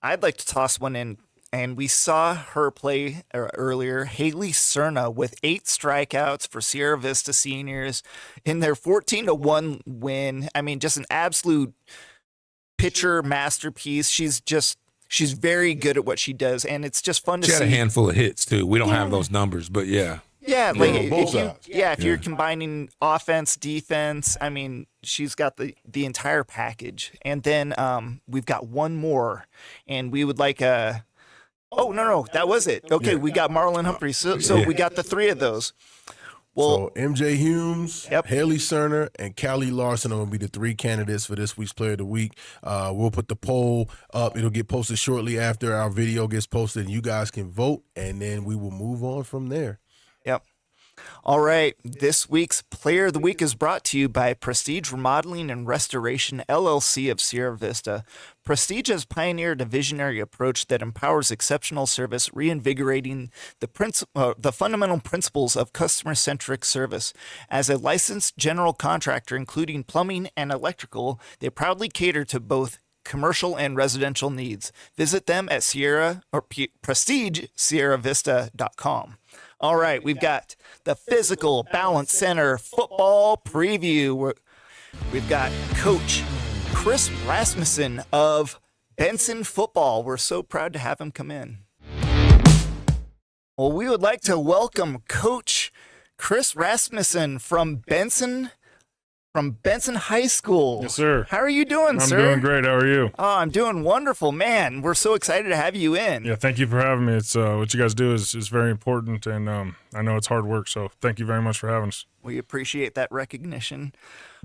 I'd like to toss one in, and we saw her play earlier, Haley Cerna, with 8 strikeouts for Sierra Vista seniors in their 14-1 win. I mean, just an absolute pitcher masterpiece. She's very good at what she does, and it's just fun to see. She had a handful of hits too. We don't have those numbers, but yeah. Yeah, like both sides. if you're combining offense, defense, I mean, she's got the entire package. And then we've got one more, and we would like Oh, no, that was it. Okay, we got Marlon Humphrey. So we got the three of those. Well, So MJ Humes, Yep. Haley Cerner, and Callie Larson are going to be the three candidates for this week's Player of the Week. We'll put the poll up. It'll get posted shortly after our video gets posted, and you guys can vote, and then we will move on from there. Yep. All right. This week's Player of the Week is brought to you by Prestige Remodeling and Restoration, LLC of Sierra Vista. Prestige has pioneered a visionary approach that empowers exceptional service, reinvigorating the fundamental principles of customer-centric service. As a licensed general contractor, including plumbing and electrical, they proudly cater to both commercial and residential needs. Visit them at prestigesierravista.com. All right, we've got the Fyzical Balance Center football preview. We've got Coach Chris Rasmussen of BENSON Football. We're so proud to have him come in. Well, we would like to welcome Coach Chris Rasmussen from BENSON High School. Yes, sir. How are you doing, sir? I'm doing great. How are you? Oh, I'm doing wonderful, man. We're so excited to have you in. Yeah, thank you for having me. It's what you guys do is very important, and I know it's hard work, so thank you very much for having us. We appreciate that recognition.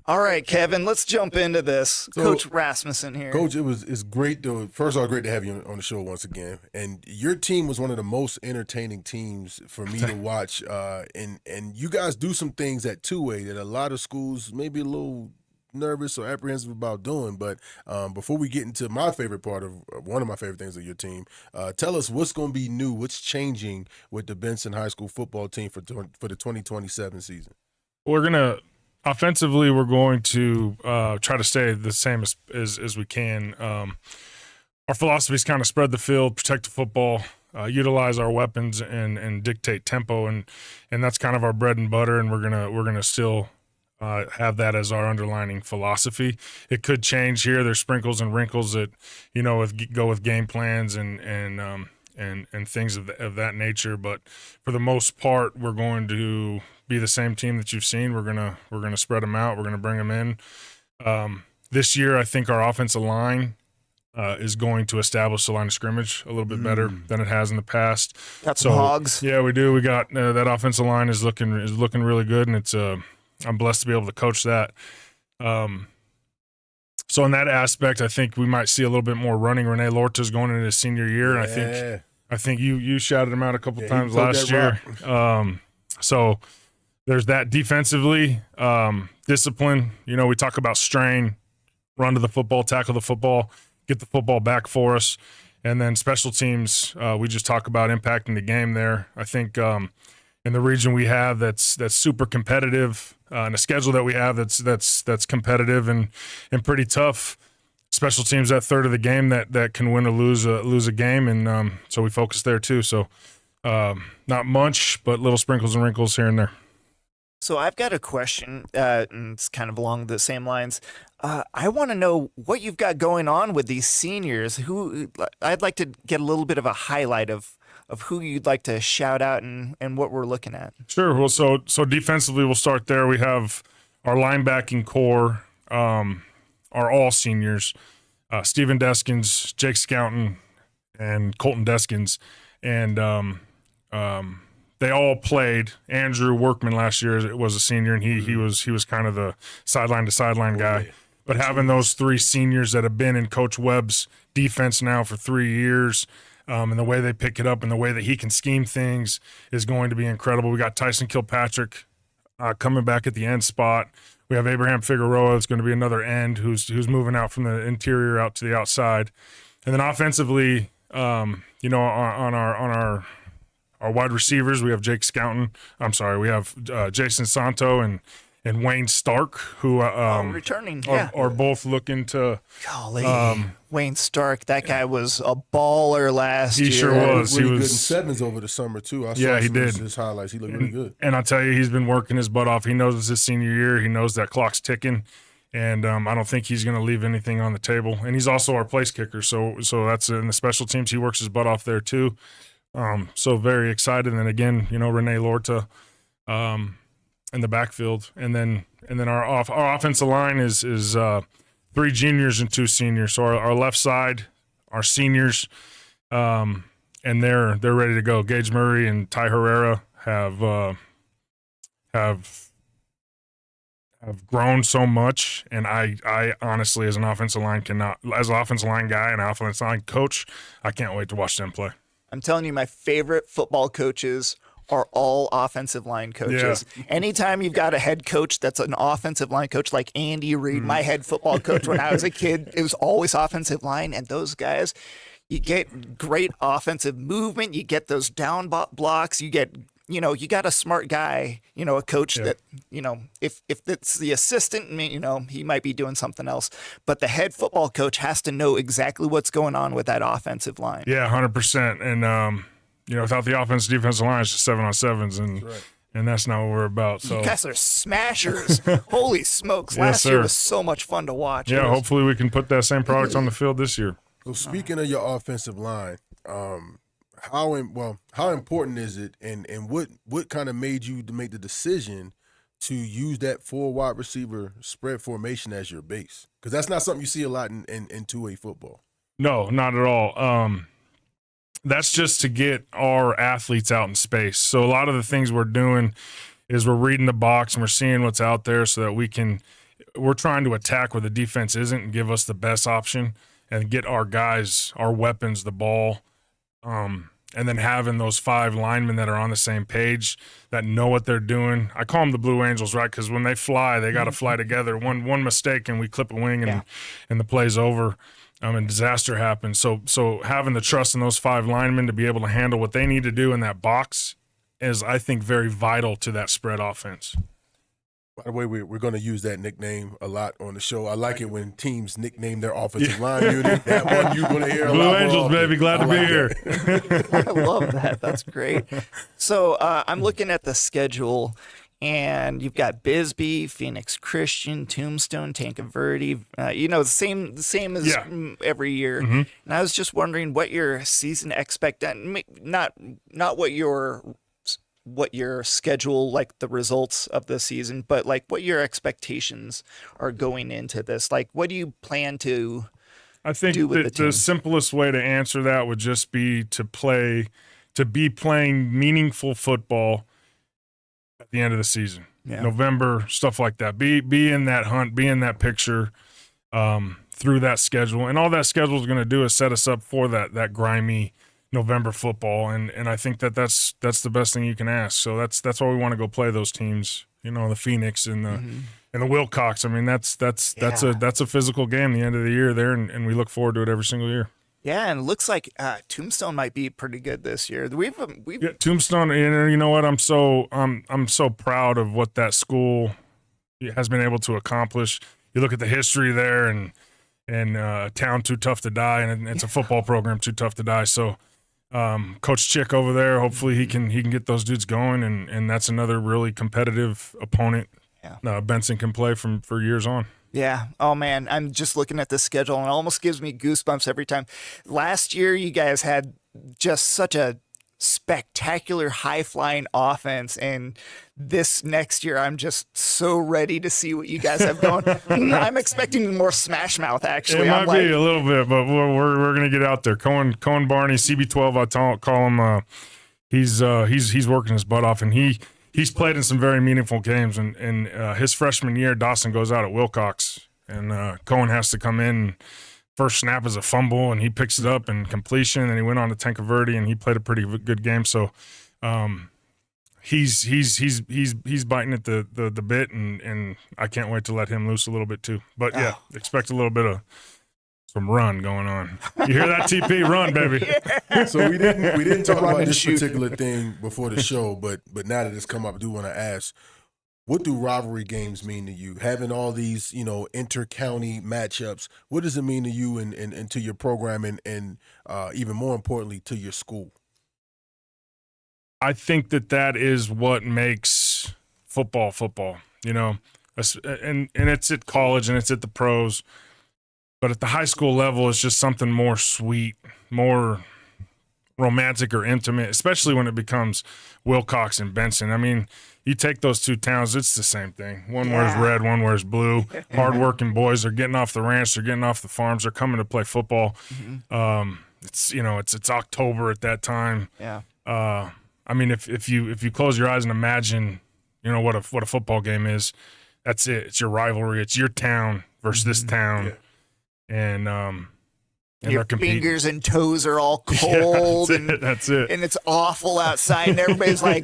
All right, Kevin, let's jump into this. So, Coach Rasmussen here. Coach, it's great to first of all great to have you on the show once again. And your team was one of the most entertaining teams for me to watch. And you guys do some things at two-way that a lot of schools may be a little nervous or apprehensive about doing. But before we get into my favorite part of one of my favorite things of your team, tell us what's going to be new, what's changing with the BENSON High School football team for the 2027 season. Offensively, we're going to try to stay the same as we can. Our philosophy is kind of spread the field, protect the football, utilize our weapons, and dictate tempo, and that's kind of our bread and butter. And we're gonna still have that as our underlining philosophy. It could change here. There's sprinkles and wrinkles that go with game plans and things of that nature. But for the most part, we're going to be the same team that you've seen. We're gonna spread them out. We're gonna bring them in. This year, I think our offensive line is going to establish the line of scrimmage a little bit better than it has in the past. Got some hogs. Yeah, we do. We got that offensive line is looking really good, and it's I'm blessed to be able to coach that. So in that aspect, I think we might see a little bit more running. Renee Lorta's going into his senior year, and I think you shouted him out a couple times last year. So there's that. Defensively, discipline. We talk about strain, run to the football, tackle the football, get the football back for us. And then special teams, we just talk about impacting the game there. I think in the region we have that's super competitive, and a schedule that we have that's competitive and pretty tough. Special teams, that third of the game that can win or lose a game, and so we focus there too. So not much, but little sprinkles and wrinkles here and there. So I've got a question, and it's kind of along the same lines. I want to know what you've got going on with these seniors. I'd like to get a little bit of a highlight of who you'd like to shout out and what we're looking at. Sure. Well, so defensively, we'll start there. We have our linebacking core are all seniors. Steven Deskins, Jake Scounton, and Colton Deskins, and they all played. Andrew Workman last year was a senior, and he was kind of the sideline to sideline guy. But having those three seniors that have been in Coach Webb's defense now for 3 years, and the way they pick it up and the way that he can scheme things is going to be incredible. We got Tyson Kilpatrick coming back at the end spot. We have Abraham Figueroa that's going to be another end who's moving out from the interior out to the outside. And then offensively, on our wide receivers, we have Jake Scounton. We have Jason Santo and Wayne Stark, who returning, are both looking to. Golly, Wayne Stark, that guy was a baller last year. He sure was. Really He good in was sevens over the summer too. He did. His highlights. He looked really good. And I'll tell you, he's been working his butt off. He knows it's his senior year. He knows that clock's ticking, and I don't think he's going to leave anything on the table. And he's also our place kicker, so that's in the special teams. He works his butt off there too. So very excited. And again, Renee Lorta in the backfield, and then our offensive line is 3 juniors and 2 seniors. So our left side, our seniors, and and they're ready to go. Gage Murray and Ty Herrera have grown so much, and I honestly, as an offensive line guy and offensive line coach, I can't wait to watch them play. I'm telling you, my favorite football coaches are all offensive line coaches. Yeah. Anytime you've got a head coach that's an offensive line coach like Andy Reid, my head football coach when I was a kid, it was always offensive line. And those guys, you get great offensive movement. You get those down blocks. You get, you got a smart guy, a coach that, if it's the assistant, he might be doing something else. But the head football coach has to know exactly what's going on with that offensive line. Yeah, 100%. And, without the offensive defensive line, it's just 7-on-7s, and that's not what we're about. So you guys are smashers. Holy smokes. Last year was so much fun to watch. Yeah, hopefully we can put that same product on the field this year. So speaking of your offensive line, how important is it, and what kind of made you to make the decision to use that 4 wide receiver spread formation as your base? Because that's not something you see a lot in 2A football. No, not at all. That's just to get our athletes out in space. So a lot of the things we're doing is we're reading the box and we're seeing what's out there so that we're trying to attack where the defense isn't and give us the best option and get our guys, our weapons, the ball, and then having those 5 linemen that are on the same page that know what they're doing. I call them the Blue Angels, right? Because when they fly, they got to fly together. One mistake and we clip a wing and the play's over. And disaster happens. So having the trust in those 5 linemen to be able to handle what they need to do in that box is, I think, very vital to that spread offense. By the way, we're going to use that nickname a lot on the show. I like it when teams nickname their offensive line unit. That one you're going to hear a lot Blue more Angels, often. baby. Glad to be here. I love that. That's great. So I'm looking at the schedule, and you've got Bisbee, Phoenix Christian, Tombstone, Tankerverde, the same as every year. Mm-hmm. And I was just wondering what your season not what your schedule, like the results of the season, but like what your expectations are going into this. Like, what do you plan to I think do with the simplest way to answer that would just be to be playing meaningful football at the end of the season. Yeah. November, stuff like that. Be in that hunt, be in that picture through that schedule. And all that schedule is going to do is set us up for that grimy November football. And I think that's the best thing you can ask. So that's why we want to go play those teams, the Phoenix and the Wilcox. I mean, that's a physical game the end of the year there, and we look forward to it every single year. Yeah, and it looks like Tombstone might be pretty good this year. We've Tombstone. You know what? I'm so proud of what that school has been able to accomplish. You look at the history there, and a town too tough to die, and it's a football program too tough to die. So, Coach Chick over there, hopefully he can get those dudes going, and that's another really competitive opponent. Yeah. Benson can play for years on. Yeah. Oh, man. I'm just looking at the schedule, and it almost gives me goosebumps every time. Last year, you guys had just such a spectacular high-flying offense, and this next year, I'm just so ready to see what you guys have going. I'm expecting more Smash Mouth, actually. It might be a little bit, but we're going to get out there. Cohen Barney, CB12, I call him. He's working his butt off, and he's played in some very meaningful games, and his freshman year, Dawson goes out at Wilcox, and Cohen has to come in. First snap is a fumble, and he picks it up and completion, and he went on to Tankerverde, and he played a pretty good game. So he's biting at the bit, and I can't wait to let him loose a little bit too. But yeah, expect a little bit of some run going on. You hear that, TP? Run, baby. Yeah. So we didn't talk about this particular thing before the show, but now that it's come up, I do want to ask, what do rivalry games mean to you? Having all these, inter-county matchups, what does it mean to you and to your program and even more importantly, to your school? I think that is what makes football, and it's at college and it's at the pros. But at the high school level, it's just something more sweet, more romantic or intimate, especially when it becomes Wilcox and Benson. I mean, you take those two towns, it's the same thing. One wears red, one wears blue. Hardworking boys are getting off the ranch, they're getting off the farms, they're coming to play football. it's October at that time. Yeah. I mean, if you close your eyes and imagine, what a football game is, that's it. It's your rivalry. It's your town versus this town, and Your they're competing. fingers and toes are all cold. That's it. And it's awful outside, and everybody's like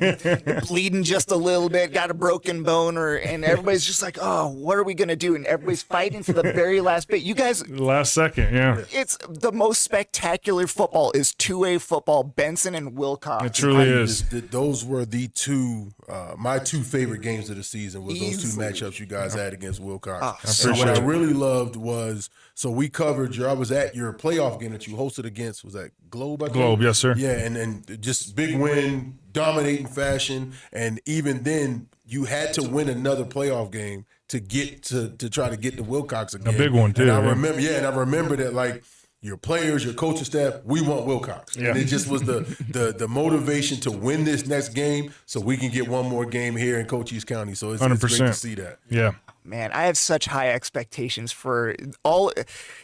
bleeding just a little bit, got a broken bone, and everybody's just like, oh, what are we going to do? And everybody's fighting for the very last bit. You guys, Last second, yeah. it's the most spectacular football is two-way football, Benson and Wilcox. It truly is. Those were the two, my two favorite games of the season was those Easily. two matchups you guys had against Wilcox. I And what I appreciate it. really loved was, so we covered I was at your playoff game that you hosted against, was that Globe? I think? Globe, yes, sir. Yeah, and just big win, dominating fashion, and even then you had to win another playoff game to get to try to get to Wilcox again. A big one, too, And I yeah. remember that, like, your players, your coaching staff, we want Wilcox. Yeah. And it just was the motivation to win this next game so we can get one more game here in Cochise County. So it's great to 100%. see that. Yeah. Man, I have such high expectations for all.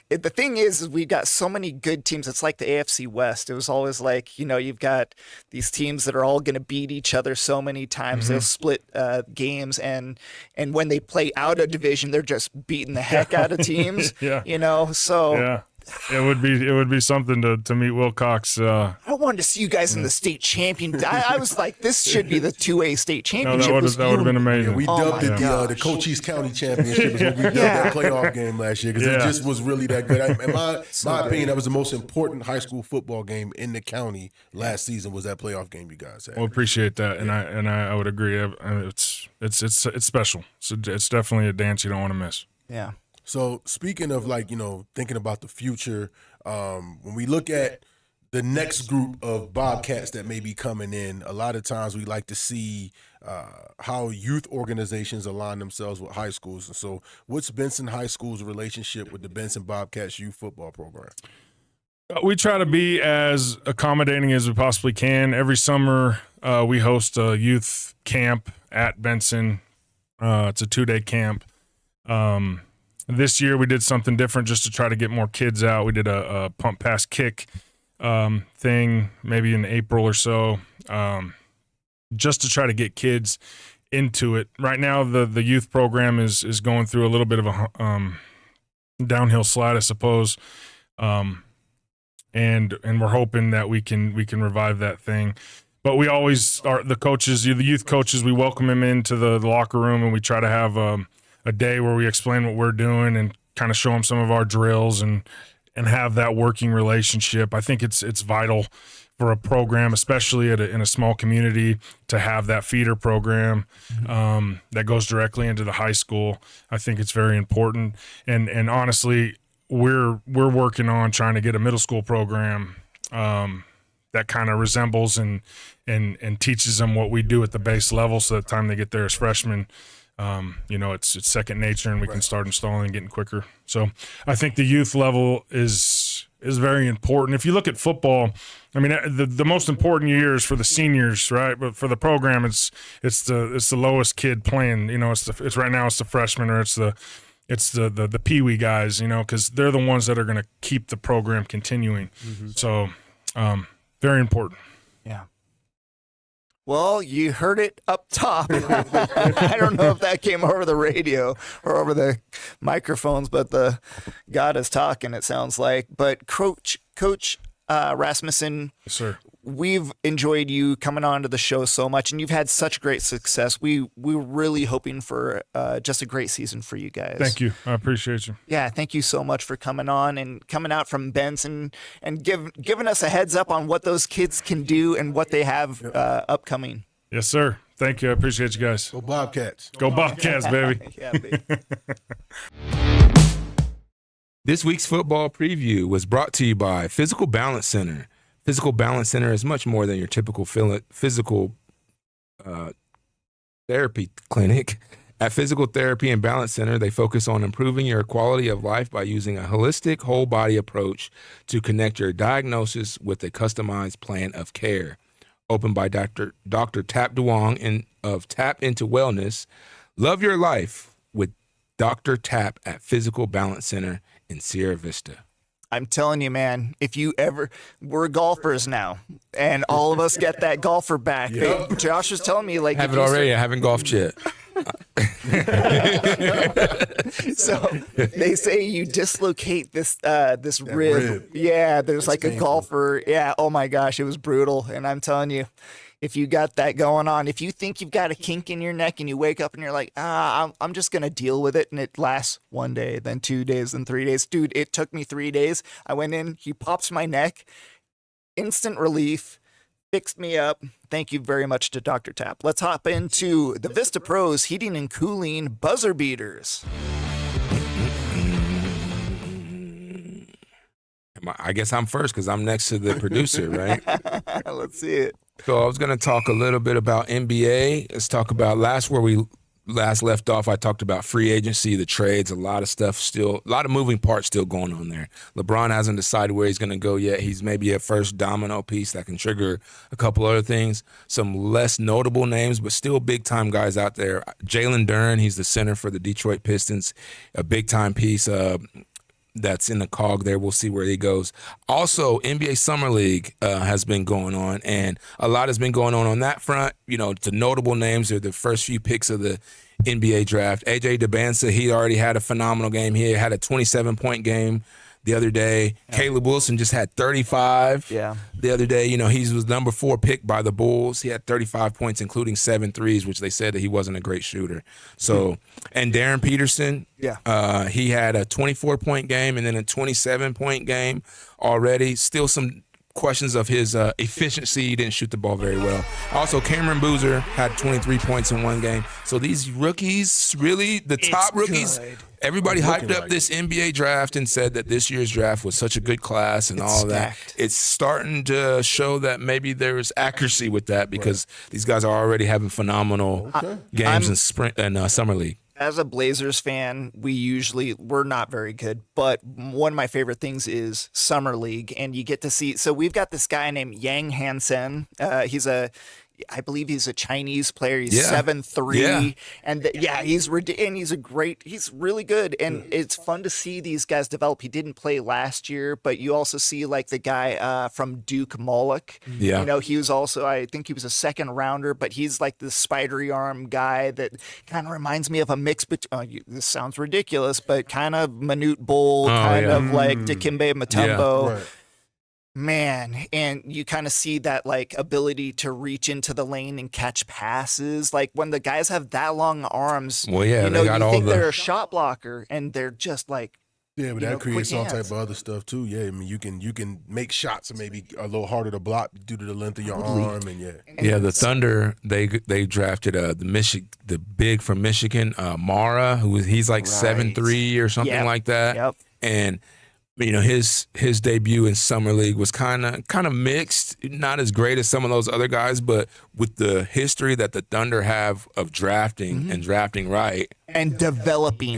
The thing is we've got so many good teams. It's like the AFC West. It was always like, you've got these teams that are all going to beat each other so many times. They'll split games, and when they play out of division, they're just beating the heck out of teams. Yeah. So Yeah. It would be something to meet Wilcox. I wanted to see you guys in the state champion. I was like, this should be the 2A state No, championship. that would have been amazing. We Oh dubbed my it the gosh. Cochise County Championship is what we dubbed that playoff game last year because it Yeah. just was really that good. In my opinion, that was the most important high school football game in the county last season was that playoff game you guys had. Well, appreciate that, and I would agree. It's special. So it's definitely a dance you don't want to miss. Yeah. So speaking of thinking about the future, when we look at the next group of Bobcats that may be coming in, a lot of times we like to see how youth organizations align themselves with high schools. And so what's Benson High School's relationship with the Benson Bobcats youth football program? We try to be as accommodating as we possibly can. Every summer, we host a youth camp at Benson. It's a 2-day camp. This year we did something different just to try to get more kids out. We did a pump pass kick thing maybe in April or so, just to try to get kids into it. Right now the youth program is going through a little bit of a downhill slide, I suppose, and we're hoping that we can revive that thing. But we always are the coaches, the youth coaches. We welcome them into the locker room, and we try to have a day where we explain what we're doing and kind of show them some of our drills and have that working relationship. I think it's vital for a program, especially in a small community, to have that feeder program that goes directly into the high school. I think it's very important. And honestly, we're working on trying to get a middle school program that kind of resembles and teaches them what we do at the base level, so that the time they get there as freshmen, it's second nature, and we can start installing and getting quicker. So I think the youth level is very important. If you look at football, I mean, the most important year is for the seniors, right? But for the program, it's the lowest kid playing. It's right now it's the freshmen, or it's the peewee guys, because they're the ones that are going to keep the program continuing. So very important. Yeah. Well, you heard it up top. I don't know if that came over the radio or over the microphones, but God is talking, it sounds like. But Coach Rasmussen, Yes, sir. we've enjoyed you coming on to the show so much, and you've had such great success. We're really hoping for just a great season for you guys. Thank you. I appreciate you. Yeah, thank you so much for coming on and coming out from Benson and giving us a heads up on what those kids can do and what they have upcoming. Yes, sir. Thank you. I appreciate you guys. Go Bobcats. Go Bobcats, baby. Yeah, baby. This week's football preview was brought to you by Fyzical Balance Center. Fyzical Balance Center is much more than your typical physical therapy clinic. At Fyzical Therapy and Balance Center, they focus on improving your quality of life by using a holistic, whole-body approach to connect your diagnosis with a customized plan of care. Opened by Dr. Tap Duong of Tap Into Wellness. Love your life with Dr. Tap at Fyzical Balance Center in Sierra Vista. I'm telling you, man, we're golfers now, and all of us get that golfer back. Yep. Josh was telling me, like, Have it already. I haven't golfed yet. So they say you dislocate this rib. Yeah, there's like painful. a golfer. Yeah, oh my gosh, it was brutal. And I'm telling you, if you got that going on, if you think you've got a kink in your neck and you wake up and you're like, I'm just going to deal with it, and it lasts 1 day, then 2 days, then 3 days. Dude, it took me 3 days. I went in, he pops my neck, instant relief, fixed me up. Thank you very much to Dr. Tap. Let's hop into the Vista Pros Heating and Cooling Buzzer Beaters. I guess I'm first because I'm next to the producer, right? Let's see it. So I was going to talk a little bit about NBA. Let's talk about where we last left off. I talked about free agency, the trades, a lot of stuff still, a lot of moving parts still going on there. LeBron hasn't decided where he's going to go yet. He's maybe a first domino piece that can trigger a couple other things. Some less notable names, but still big-time guys out there. Jalen Duren, he's the center for the Detroit Pistons, a big-time piece. That's in the cog there. We'll see where he goes. Also, NBA Summer League has been going on, and a lot has been going on that front. You know, the notable names are the first few picks of the NBA draft. AJ DeBansa, he already had a phenomenal game. He had a 27-point game the other day. Yeah. Caleb Wilson just had 35 the other day. You know, he was number 4 pick by the Bulls. He had 35 points, including 7 threes, which they said that he wasn't a great shooter. So, and Darren Peterson, he had a 24-point game and then a 27-point game already. Still some questions of his efficiency. He didn't shoot the ball very well. Also, Cameron Boozer had 23 points in one game. So these rookies, really, the top rookies, everybody hyped up this NBA draft and said that this year's draft was such a good class and all of that. It's starting to show that maybe there's accuracy with that because these guys are already having phenomenal games in spring and summer league. As a Blazers fan, we're not very good, but one of my favorite things is Summer League, and you get to see. So we've got this guy named Yang Hansen. I believe he's a Chinese player. He's 7'3", and he's really good, and it's fun to see these guys develop. He didn't play last year, but you also see like the guy from Duke, Moloch. You know, he was also, I think he was a second rounder, but he's like the spidery arm guy that kind of reminds me of a mix between. This sounds ridiculous, but kind of Manute Bol, of like Dikembe Mutombo. Right. Man, and you kind of see that like ability to reach into the lane and catch passes. Like when the guys have that long arms, you think they're a shot blocker, and they're just like, but that creates all type of other stuff too. Yeah, I mean you can make shots and maybe a little harder to block due to the length of your arm, and the Thunder they drafted the big from Michigan, Mara, he's like 7'3" or something like that, and. You know, his debut in Summer League was kind of mixed, not as great as some of those other guys, but with the history that the Thunder have of drafting and drafting right. And developing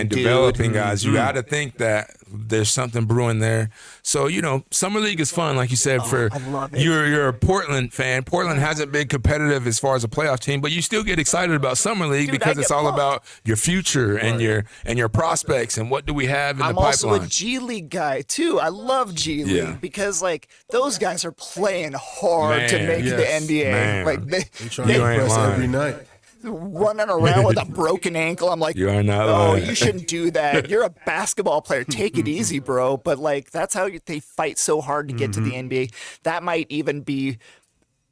guys, you got to think that there's something brewing there. So, you know, Summer League is fun, like you said, I love it. You're a Portland fan. Portland hasn't been competitive as far as a playoff team, but you still get excited about Summer League because it's all about your future and your prospects and what do we have in the pipeline. I'm also a G League guy too. I love G League because like those guys are playing hard to make the NBA. Man. Like they try to impress every night. Running around with a broken ankle. I'm like, you are not lying. You shouldn't do that. You're a basketball player. Take it easy, bro. But like, that's how they fight so hard to get to the NBA. That might even be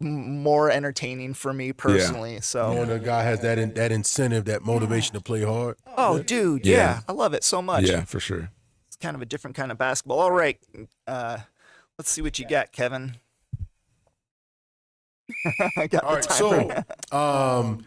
more entertaining for me personally. So when a guy has that incentive, that motivation to play hard. Oh, dude, I love it so much. Yeah, for sure. It's kind of a different kind of basketball. All right, let's see what you got, Kevin. I got the timer. So,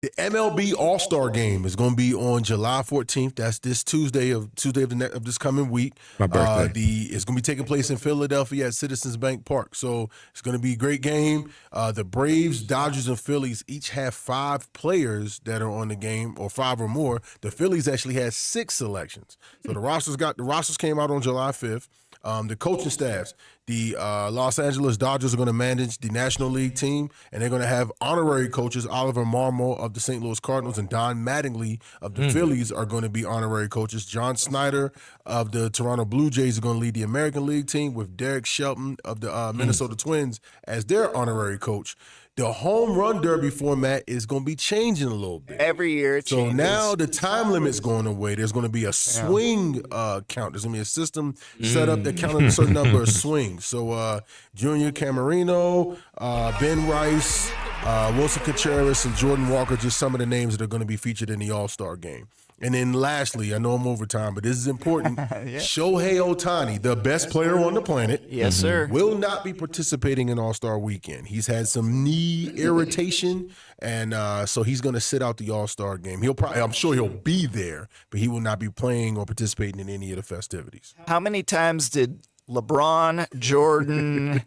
the MLB All-Star Game is going to be on July 14th. That's this Tuesday of this coming week. My birthday. It's going to be taking place in Philadelphia at Citizens Bank Park. So it's going to be a great game. The Braves, Dodgers, and Phillies each have 5 players that are on the game, or 5 or more. The Phillies actually had 6 selections. So the rosters came out on July 5th. The coaching staffs. The Los Angeles Dodgers are going to manage the National League team, and they're going to have honorary coaches. Oliver Marmol of the St. Louis Cardinals and Don Mattingly of the Phillies are going to be honorary coaches. John Snyder of the Toronto Blue Jays is going to lead the American League team with Derek Shelton of the Minnesota Twins as their honorary coach. The home run derby format is going to be changing a little bit. Every year it changes. So now the time limit's going away. There's going to be a swing count. There's going to be a system set up that counted a certain number of swings. So Junior Camarino, Ben Rice, Wilson Contreras, and Jordan Walker, just some of the names that are going to be featured in the All-Star game. And then lastly, I know I'm over time, but this is important. Shohei Ohtani, the best player on the planet, yes, sir, will not be participating in All-Star Weekend. He's had some knee irritation, and so he's going to sit out the All-Star game. I'm sure he'll be there, but he will not be playing or participating in any of the festivities. How many times did LeBron, Jordan,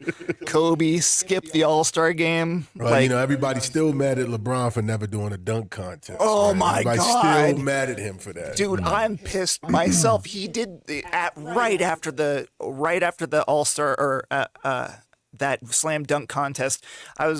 Kobe skip the All-Star game? Well, everybody's still mad at LeBron for never doing a dunk contest. Oh, right? my Everybody's God. still mad at him for that. Dude, I'm pissed myself. He did right after the All-Star or that slam dunk contest. I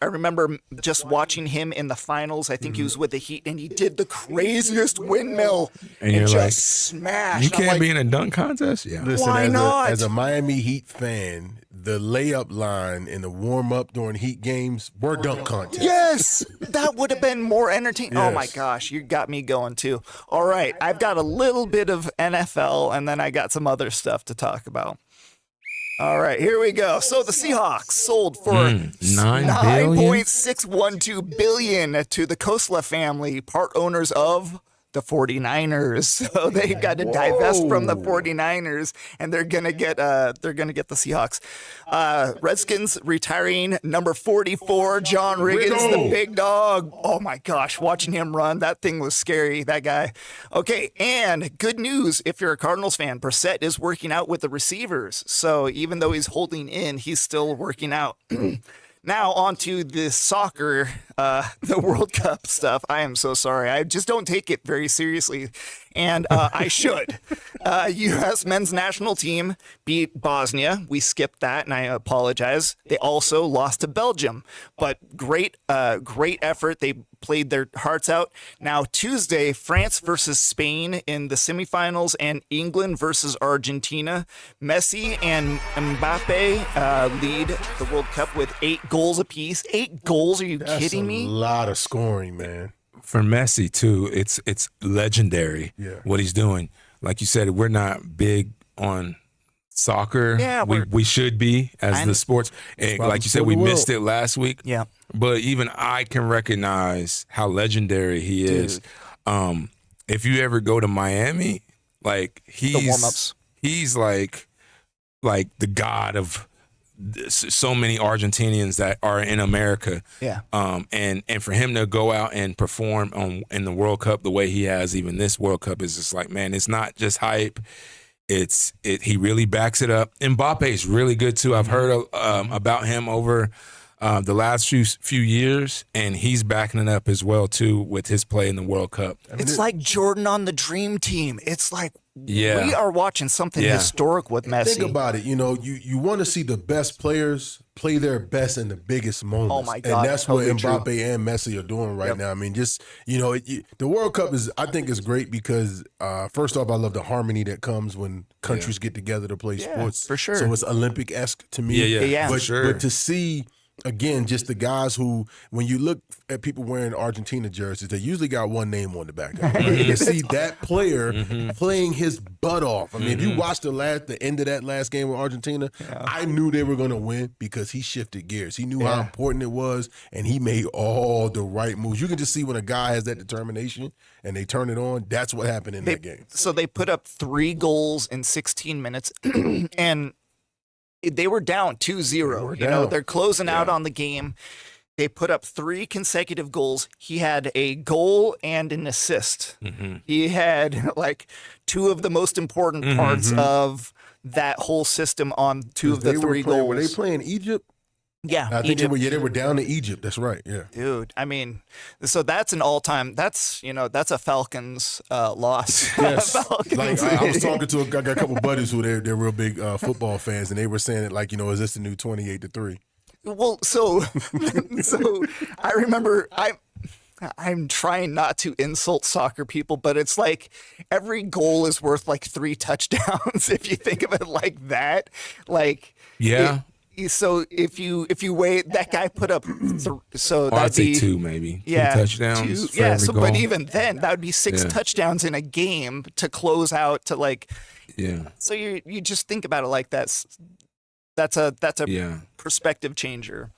remember just watching him in the finals. I think he was with the Heat, and he did the craziest windmill And you're just like, smashed. You I'm can't like, be in a dunk contest? Yeah. Listen, Why not? As a Miami Heat fan, the layup line in the warm-up during Heat games were dunk contests. Yes, that would have been more entertaining. Oh my Yes. gosh, you got me going too. All right, I've got a little bit of NFL, and then I got some other stuff to talk about. All right, here we go. So the Seahawks sold for $9.612 billion to the Kosla family, part owners of the 49ers. So they've got to divest from the 49ers, and they're gonna get the Seahawks. Redskins retiring number 44, John Riggins, the big dog. Oh my gosh, watching him run, that thing was scary, that guy. Okay, and good news if you're a Cardinals fan, Brissett is working out with the receivers. So even though he's holding in, he's still working out. Now on to the soccer, the World Cup stuff. I am so sorry. I just don't take it very seriously, and I should. U.S. men's national team beat Bosnia. We skipped that, and I apologize. They also lost to Belgium, but great effort. They played their hearts out. Now Tuesday, France versus Spain in the semifinals, and England versus Argentina. Messi and Mbappe lead the World Cup with 8 goals apiece. 8 goals? Are you kidding me? A lot of scoring, man. For Messi too, it's legendary what he's doing. Like you said, we're not big on soccer. Yeah, we should be as the sports. And like you said, we missed it last week. Yeah. But even I can recognize how legendary he is. If you ever go to Miami, like The warm-ups. he's like the god of so many Argentinians that are in America. Yeah. And for him to go out and perform in the World Cup the way he has, even this World Cup, is just like, man, it's not just hype. He really backs it up. Mbappe is really good too. I've heard about him over the last few years, and he's backing it up as well too with his play in the World Cup. It's like Jordan on the Dream Team. It's like we are watching something historic with Messi. Think about it. You want to see the best players play their best in the biggest moments. Oh my God, and that's totally what Mbappe true. and Messi are doing right now. I mean, just the World Cup I think is great because first off, I love the harmony that comes when countries get together to play sports. for sure. So it's Olympic-esque to me. Yeah, but, for sure. But to see. Again, just the guys who, when you look at people wearing Argentina jerseys, they usually got one name on the back. You see that player playing his butt off. I mean, if you watched the end of that last game with Argentina, I knew they were going to win because he shifted gears. He knew how important it was, and he made all the right moves. You can just see when a guy has that determination and they turn it on, that's what happened in that game. So they put up 3 goals in 16 minutes, and they were down 2-0. They're closing out on the game. They put up 3 consecutive goals. He had a goal and an assist. He had like 2 of the most important parts of that whole system on 2 of the 3 goals. Were they playing Egypt? Yeah, I think Egypt. they were down to Egypt. That's right. Yeah. Dude, I mean, so that's an all-time. That's that's a Falcons loss. Yes. Falcons. Like I was talking to I got a couple buddies who they're real big football fans, and they were saying it like, is this the new 28-3? Well, so I remember I'm trying not to insult soccer people, but it's like every goal is worth like 3 touchdowns if you think of it like that. Like Yeah. So if you weigh that guy put up, so I'd that'd say be 2 maybe. yeah 2 touchdowns. For every So goal. but even then, that would be 6 Yeah. touchdowns in a game to close out to like. Yeah. So you just think about it like that's a Yeah. perspective changer.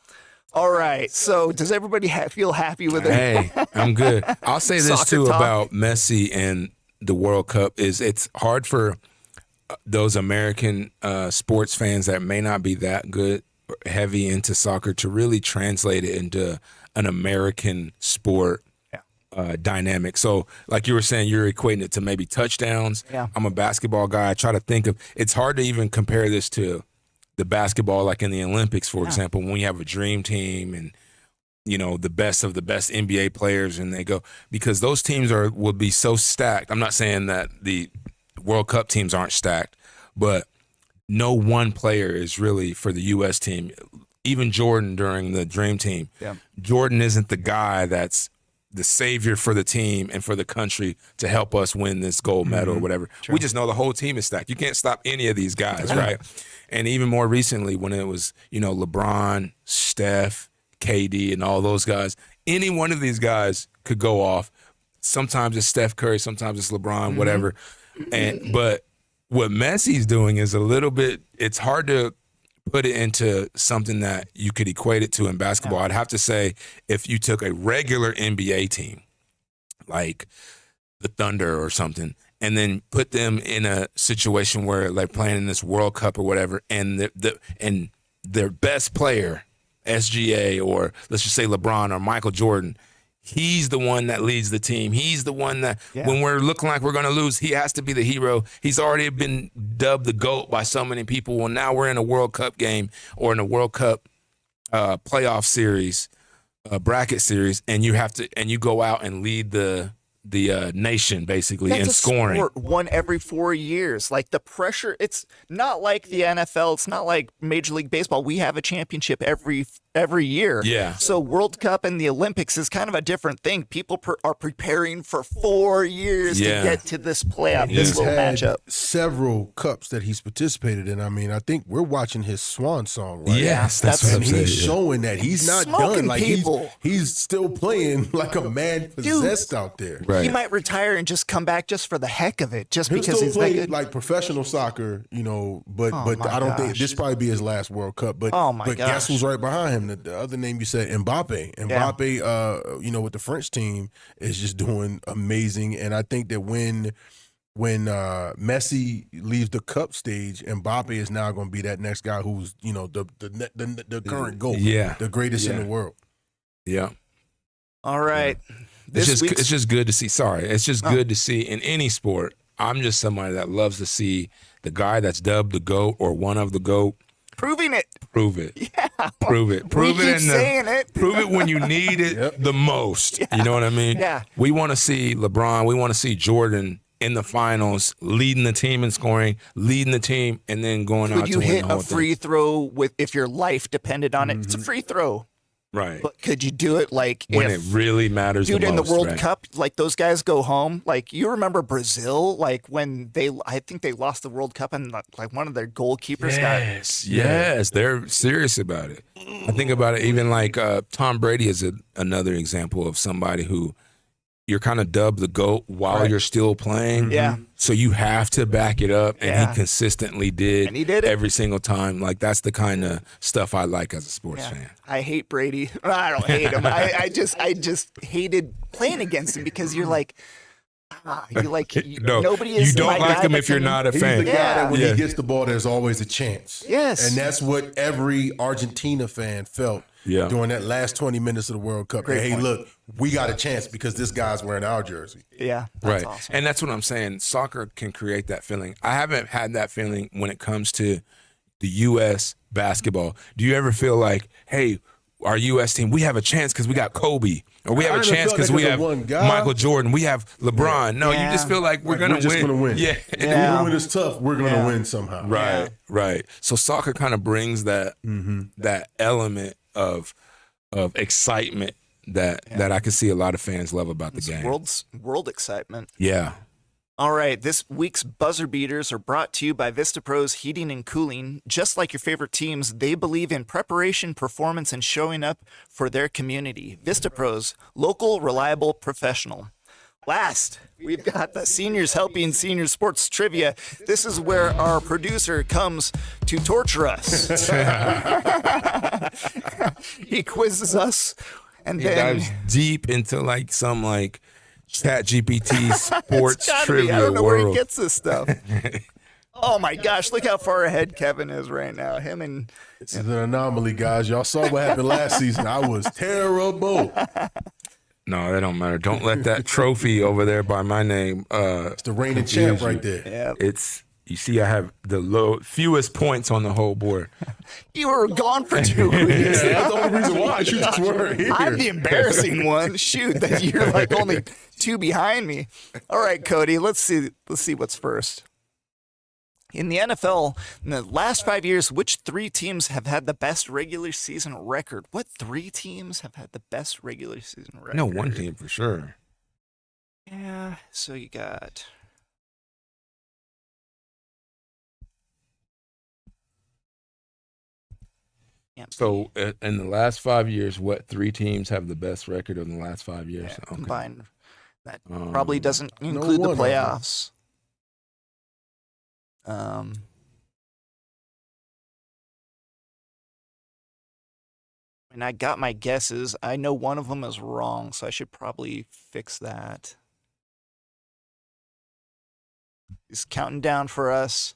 All right. So does everybody feel happy with it? Hey, I'm good. I'll say this Soccer too talk. about Messi and the World Cup is it's hard for those American sports fans that may not be that good or heavy into soccer to really translate it into an American sport dynamic. So like you were saying, you're equating it to maybe touchdowns. Yeah. I'm a basketball guy. I try to think of, it's hard to even compare this to the basketball, like in the Olympics, for example, when you have a dream team and, the best of the best NBA players and they go, because those teams will be so stacked. I'm not saying that the World Cup teams aren't stacked, but no one player is really for the U.S. team. Even Jordan during the Dream Team, Jordan isn't the guy that's the savior for the team and for the country to help us win this gold medal or whatever. We just know the whole team is stacked. You can't stop any of these guys, right? And even more recently when it was, LeBron, Steph, KD, and all those guys, any one of these guys could go off. Sometimes it's Steph Curry, sometimes it's LeBron, whatever. But what Messi's doing is a little bit, it's hard to put it into something that you could equate it to in basketball. I'd have to say if you took a regular NBA team, like the Thunder or something, and then put them in a situation where they're playing in this World Cup or whatever, and and their best player, SGA, or let's just say LeBron or Michael Jordan, he's the one that leads the team. He's the one that when we're looking like we're going to lose, he has to be the hero. He's already been dubbed the GOAT by so many people. Well, now we're in a World Cup game or in a World Cup playoff series, bracket series, and you go out and lead the nation basically in scoring. Sport, one every 4 years. Like the pressure, it's not like the NFL. It's not like Major League Baseball. We have a championship every year. Yeah. So World Cup and the Olympics is kind of a different thing. People are preparing for 4 years to get to this playoff, this He's little had matchup. several cups that he's participated in. I mean, I think we're watching his swan song, right? Yes, that's what I'm And saying. he's showing that he's not Smoking done. Like people. he's still playing like a man possessed out there. Right. He might retire and just come back just for the heck of it, just He'll because still he's that play good. like professional soccer, but my I don't think gosh. this probably be his last World Cup. But Oh, my but guess gosh. who's right behind him? The other name you said, Mbappe. Mbappe, with the French team is just doing amazing. And I think that when Messi leaves the cup stage, Mbappe is now going to be that next guy who's the current GOAT, the greatest in the world. Yeah. All right. It's just good to see. Sorry. It's just good to see in any sport. I'm just somebody that loves to see the guy that's dubbed the GOAT or one of the GOAT. Proving it. Prove it. Yeah. Prove it. Prove We it. keep saying it. Prove it when you need it the most. You know what I mean? Yeah. We want to see LeBron. We want to see Jordan in the finals, leading the team in scoring, leading the team, and then going out Could to you win hit the a whole free throw if your life depended on it? It's a free throw. thing. Right. But could you do it like When if, it really matters dude, the in most, the World right? Cup, like those guys go home. Like you remember Brazil, like when I think they lost the World Cup and like one of their goalkeepers got. Yes, they're serious about it. I think about it even like Tom Brady is another example of somebody who you're kind of dubbed the GOAT while you're still playing. Yeah. So you have to back it up, and Yeah. he consistently did. And he did it. every single time. Like that's the kind of stuff I like as a sports fan. I hate Brady. I don't hate him. I just hated playing against him because you're like, No, nobody is. you don't my like guy him that if you're can- not a He's fan. the guy that when Yeah. he gets the ball, there's always a chance. Yes. And that's what every Argentina fan felt during that last 20 minutes of the World Cup. Great Hey, point. look, we got a chance because this guy's wearing our jersey. Yeah, that's Right. awesome. And that's what I'm saying. Soccer can create that feeling. I haven't had that feeling when it comes to the U.S. basketball? Do you ever feel like, hey, our U.S. team, we have a chance because we got Kobe, or we have a chance because we have Michael Jordan, we have LeBron? No, you just feel like we're gonna win. Yeah. Even when it's tough, we're gonna win somehow. Right. So soccer kind of brings that that element of excitement that I can see a lot of fans love about the game. World excitement. Yeah. All right, this week's buzzer beaters are brought to you by Vista Pros Heating and Cooling. Just like your favorite teams, they believe in preparation, performance, and showing up for their community. Vista Pros, local, reliable, professional. Last, we've got the Seniors Helping Seniors Sports Trivia. This is where our producer comes to torture us. He quizzes us, and then dives deep into some Chat GPT sports trivia I don't know world. where he gets this stuff. Oh my gosh, look how far ahead Kevin is right now. Him and it's an anomaly, guys. Y'all saw what happened last season. I was terrible. No, that don't matter. Don't let that trophy over there by my name. It's the reigning champ right there. Yeah. You see, I have the fewest points on the whole board. You were gone for 2 weeks. That's the only reason why you just weren't here. I'm the embarrassing one. Shoot, that you're only 2 behind me. All right, Cody, let's see what's first. In the NFL, in the last 5 years, which 3 teams have had the best regular season record? What 3 teams have had the best regular season record? No, one team for sure. Yeah, so you got... So in the last 5 years, what 3 teams have the best record in the last 5 years? Yeah, combined. That probably doesn't include the playoffs. And I got my guesses. I know one of them is wrong, so I should probably fix that. He's counting down for us.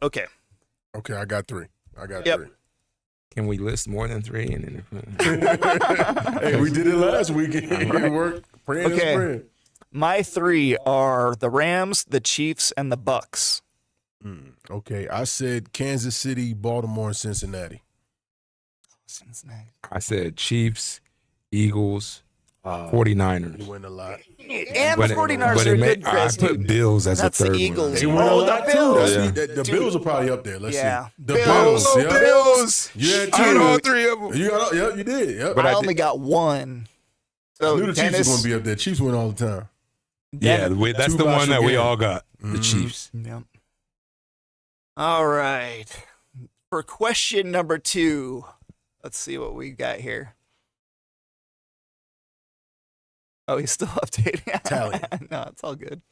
Okay. Okay, I got 3. Yep. 3. Can we list more than 3? And Hey, we did it last week. It worked. Okay. My 3 are the Rams, the Chiefs, and the Bucks. Okay, I said Kansas City, Baltimore, and Cincinnati. I said Chiefs, Eagles, 49ers. You win a lot. And the 49ers are good. I put Bills as That's a third the Eagles. one. They win a lot the Bills. too. The Bills are probably up there. Let's see. The Bills. Bills. Yeah. Bills. You had 2. I had all 3 of them. You did. Yep. But I only got 1. So I knew the Chiefs were going to be up there. Chiefs win all the time. Yeah, that's the one that we all got. The Chiefs. Yep. All right. For question number 2, let's see what we got here. Oh, he's still updating. Tally. No, it's all good.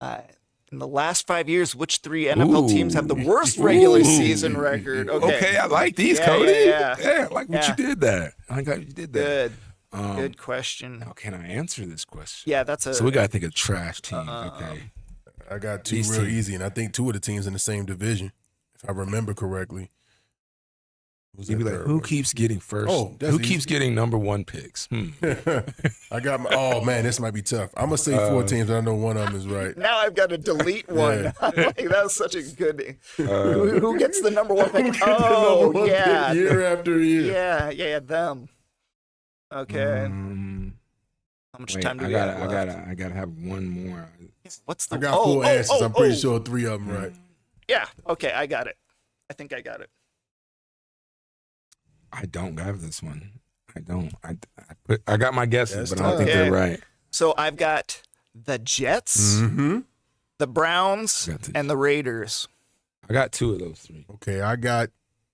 In the last 5 years, which 3 NFL teams have the worst regular season record? Okay, I like these, Cody. Yeah. I like what you did there. I like how you did that. Good question. Now, can I answer this question? Yeah, that's a... So we got to think of trash teams. Okay. I got 2 real easy, and I think 2 of the teams in the same division, if I remember correctly. You'd be like, who keeps getting first? Who keeps getting number 1 picks? I got oh man, this might be tough. I'm gonna say 4 teams, and I know one of them is right. Now I've got to delete one. Yeah. That was such a good. Who gets the number 1 pick? Number 1 yeah, pick year after year. Yeah, them. Okay. How much time do we got left? I gotta have one more. What's the? I got 4 answers. I'm pretty sure 3 of them right. Yeah. Okay, I got it. I think I got it. I don't have this one. I don't. I got my guesses, but I don't think Okay. they're right. So I've got the Jets, the Browns, and the Raiders. I got 2 of those 3. Okay, I got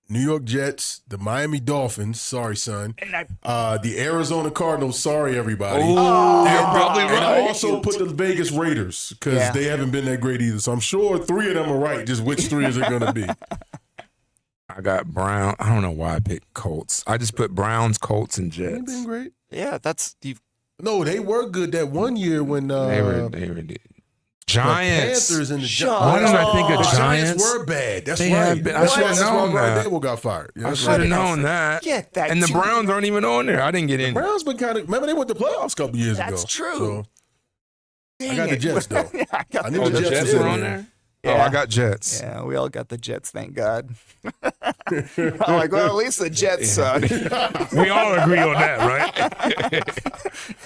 New York Jets, the Miami Dolphins. Sorry, son. The Arizona Cardinals. Sorry, everybody. You're probably And right. I also put the Vegas Raiders because they haven't been that great either. So I'm sure 3 of them are right. Just which 3 is it going to be? I got Brown. I don't know why I picked Colts. I just put Browns, Colts, and They've Jets. been great. Yeah, that's you. No, they were good that one year when They were Giants. Panthers and the Why Giants. did I think of The Giants? were bad. That's They right. have been- I should have known that. Dable got fired. Yeah, I that's should have right. known that. Get that. And the too. Browns aren't even on there. I didn't get in. Browns been kind of. Remember they went to playoffs a couple years ago. That's true. So, I got the Jets though. Yeah, I got I the knew the Jets were were on in there. Yeah. Oh, I got Jets. Yeah, we all got the Jets, thank God. I'm like, well, at least the Jets suck. We all agree on that, right?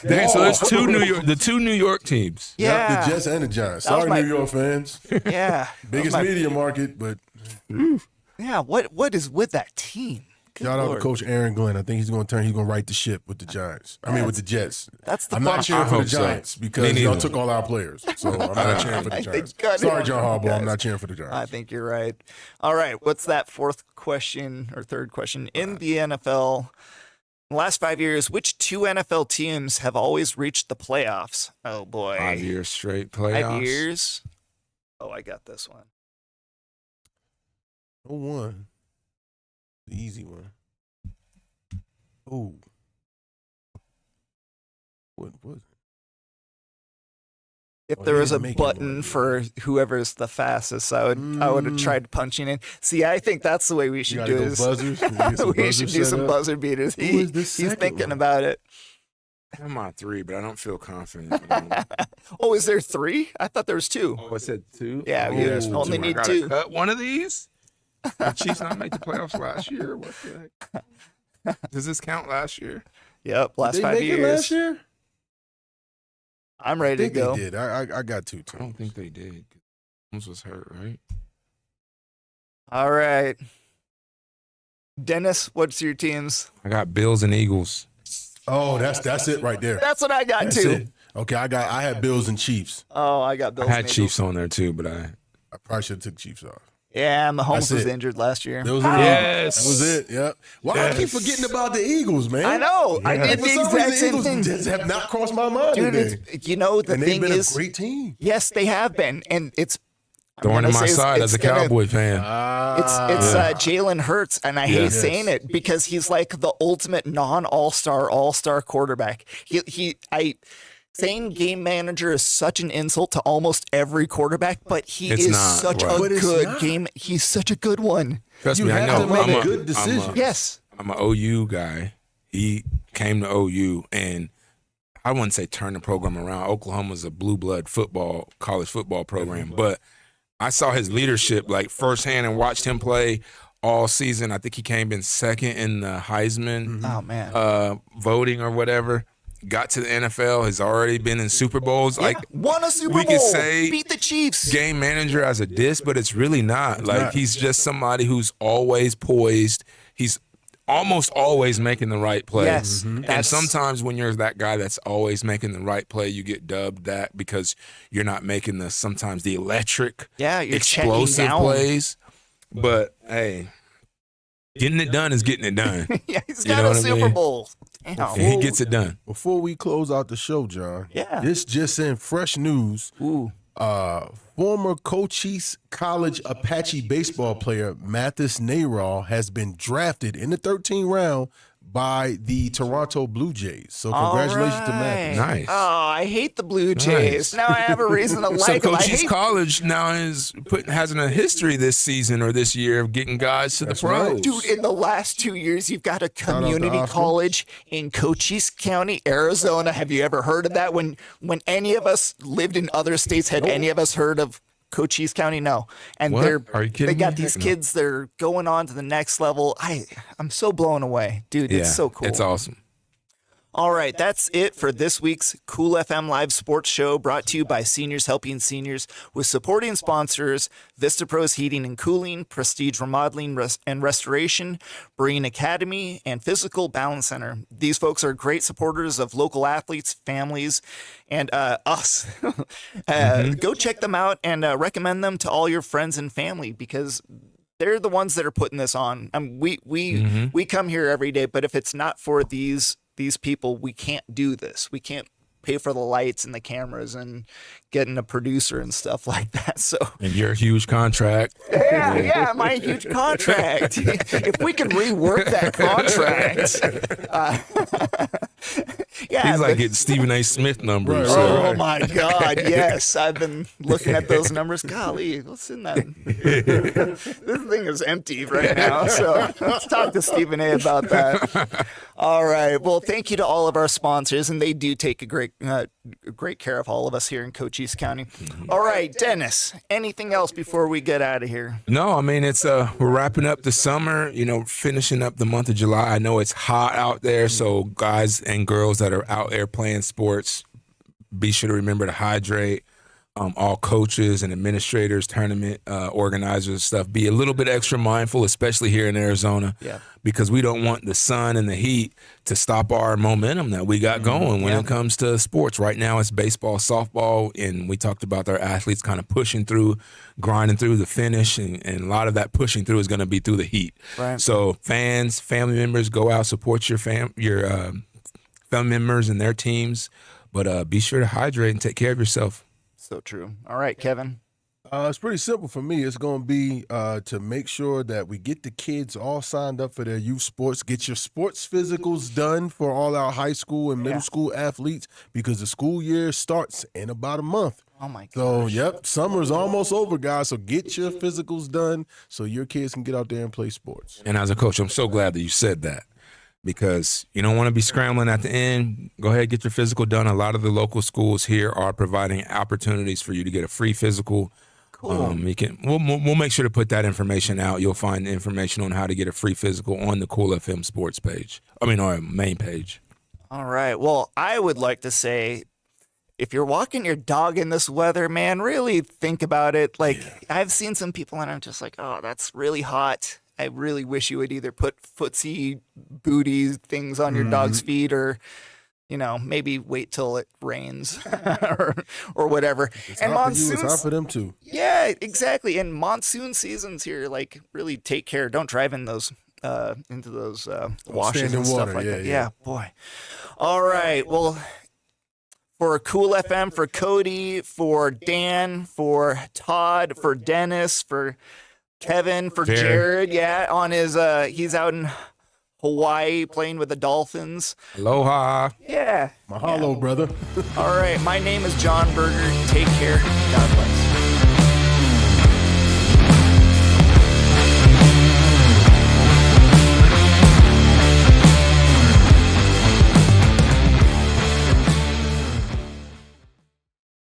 Dang, so there's the two New York teams. Yeah. The Jets and the Giants. That was Sorry, my- New York fans. Yeah. Biggest My- media market, but Yeah, what is with that team? Good shout out Lord. to Coach Aaron Glenn. I think he's going to right the ship with the Giants. I mean, with the Jets. That's the I'm fun not cheering I for the hope so. Giants Me because neither. y'all took all our players. So I'm not cheering for the They Giants. cut Sorry, him. John Harbaugh. Guys. I'm not cheering for the I Giants. think you're right. All right, what's that fourth question or third question? In the NFL, in the last 5 years, which two NFL teams have always reached the playoffs? Oh, boy. 5 years straight playoffs. 5 years? Oh, I got this one. Oh, one. The easy one. Oh. What was it? If Oh, there he was a didn't make it button one. for whoever's the fastest, I would have tried punching in. See, I think that's the way we You should gotta do go is buzzers. You get some we buzzers should do set some up. buzzer beaters. Who is this He's second thinking one? about it. I'm on 3, but I don't feel confident. with them. Oh, is there 3? I thought there was 2. Oh, I said 2? Yeah, we just only two. I need gotta 2. cut one of these? The Chiefs not make the playoffs last year? What the heck? Does this count last year? Yep, last Did they 5 make years. it last year? I'm I ready to think go. they did. I got 2 I don't teams. think they did. Holmes was hurt, right? All right. Dennis, what's your teams? I got Bills and Eagles. Oh, that's it right there. That's what I got That's too. it. Okay, I had Bills and Chiefs. Oh, I got Bills. I had and Chiefs Eagles. on there too, but I probably should have took Chiefs off. Yeah, Mahomes That's was it. injured last year. Those are the Yes. That was it. Yep. Why I keep forgetting about the Eagles, man? I know. I did For the some exact reason, same Eagles thing. just have not crossed my mind Dude, today. it's, you know, the And they've thing been is, a great team. yes, they have been. And it's thorn in my side as a Cowboy fan. It's Jalen Hurts, and I hate Yes. saying it because he's like the ultimate all-star quarterback. Saying game manager is such an insult to almost every quarterback, but he It's is not, such right. a But it's good not. game. He's such a good one. Trust You me, I have know. to make I'm good decisions. Yes. I'm an OU guy. He came to OU, and I wouldn't say turn the program around. Oklahoma's a blue blood college football program, but I saw his leadership like firsthand and watched him play all season. I think he came in second in the Heisman Oh man. voting or whatever. Got to the NFL, has already been in Super Bowls. Yeah, Like won a Super we Bowl. could say beat the Chiefs. game manager as a diss, but it's really not. Like not. he's just somebody who's always poised. He's almost always making the right play. Yes, And that's- sometimes when you're that guy that's always making the right play, you get dubbed that because you're not making sometimes the electric, Yeah, you're checking explosive down. plays. But hey, getting it done is getting it done. Yeah, he's You got know a what I Super mean? Bowl. Damn. And he gets it done. Before we close out the show, John. Yeah. This just in fresh news. Ooh. Former Cochise College Apache baseball player Mathis Nayral has been drafted in the 13th round by the Toronto Blue Jays. So congratulations to Mathis. Nice. Oh, I hate the Blue Jays. Now I have a reason to So like them. I Cochise hate College now has a history this season or this year of getting guys to the pros. right. Dude, in the last 2 years, you've got a out to community Oscar. college in Cochise County, Arizona. Have you ever heard of that? When any of us lived in other states, had any of us heard of Cochise County? No. And What? they're Are you kidding they got me? these Heck no. kids, they're going on to the next level. I'm so blown away. Dude, it's so cool. It's awesome. All right, that's it for this week's Cool FM Live Sports Show, brought to you by Seniors Helping Seniors, with supporting sponsors Vista Pros Heating and Cooling, Prestige Remodeling and Restoration, Berean Academy, and Fyzical Balance Center. These folks are great supporters of local athletes, families, and us. Go check them out and recommend them to all your friends and family, because they're the ones that are putting this on. We come here every day, but if it's not for these people, we can't do this. We can't pay for the lights and the cameras and getting a producer and stuff like that. So And your huge contract. yeah, my huge contract. If we could rework that contract, Yeah, He's like getting Stephen A. Smith numbers. Oh my God! Yes, I've been looking at those numbers. Golly, what's in that? This thing is empty right now. So let's talk to Stephen A. about that. All right. Well, thank you to all of our sponsors, and they do take a great care of all of us here in Cochise County. All right, Dennis. Anything else before we get out of here? No, I mean it's we're wrapping up the summer. Finishing up the month of July. I know it's hot out there, so guys and girls that are out there playing sports, be sure to remember to hydrate. All coaches and administrators, tournament organizers and stuff, be a little bit extra mindful, especially here in Arizona, because we don't want the sun and the heat to stop our momentum that we got going when it comes to sports. Right now it's baseball, softball, and we talked about our athletes kind of pushing through, grinding through the finish, and a lot of that pushing through is going to be through the heat. Right. So fans, family members, go out, support your family members and their teams, but be sure to hydrate and take care of yourself. So true. All right, Kevin. It's pretty simple for me. It's going to be to make sure that we get the kids all signed up for their youth sports, get your sports physicals done for all our high school and middle school athletes, because the school year starts in about a month. Oh, my So, gosh. summer's almost over, guys. So get your physicals done so your kids can get out there and play sports. And as a coach, I'm so glad that you said that, because you don't want to be scrambling at the end. Go ahead, get your physical done. A lot of the local schools here are providing opportunities for you to get a free physical. Cool. We'll make sure to put that information out. You'll find information on how to get a free physical on the Cool FM Sports page. Our main page. All right. Well, I would like to say, if you're walking your dog in this weather, man, really think about it. I've seen some people and I'm just like, oh, that's really hot. I really wish you would either put footsie booty things on your dog's feet, or, maybe wait till it rains or whatever. It's hot for you, it's hot for them too. Yeah, exactly. And monsoon seasons here, really take care. Don't drive in those into those washes and stuff like that. Yeah, boy. All right. Well, for Cool FM, for Cody, for Dan, for Todd, for Dennis, for Kevin, for Jared, on his he's out in Hawaii playing with the Dolphins. Aloha. Yeah. Mahalo, brother. All right. My name is Jon Berger. Take care. God bless.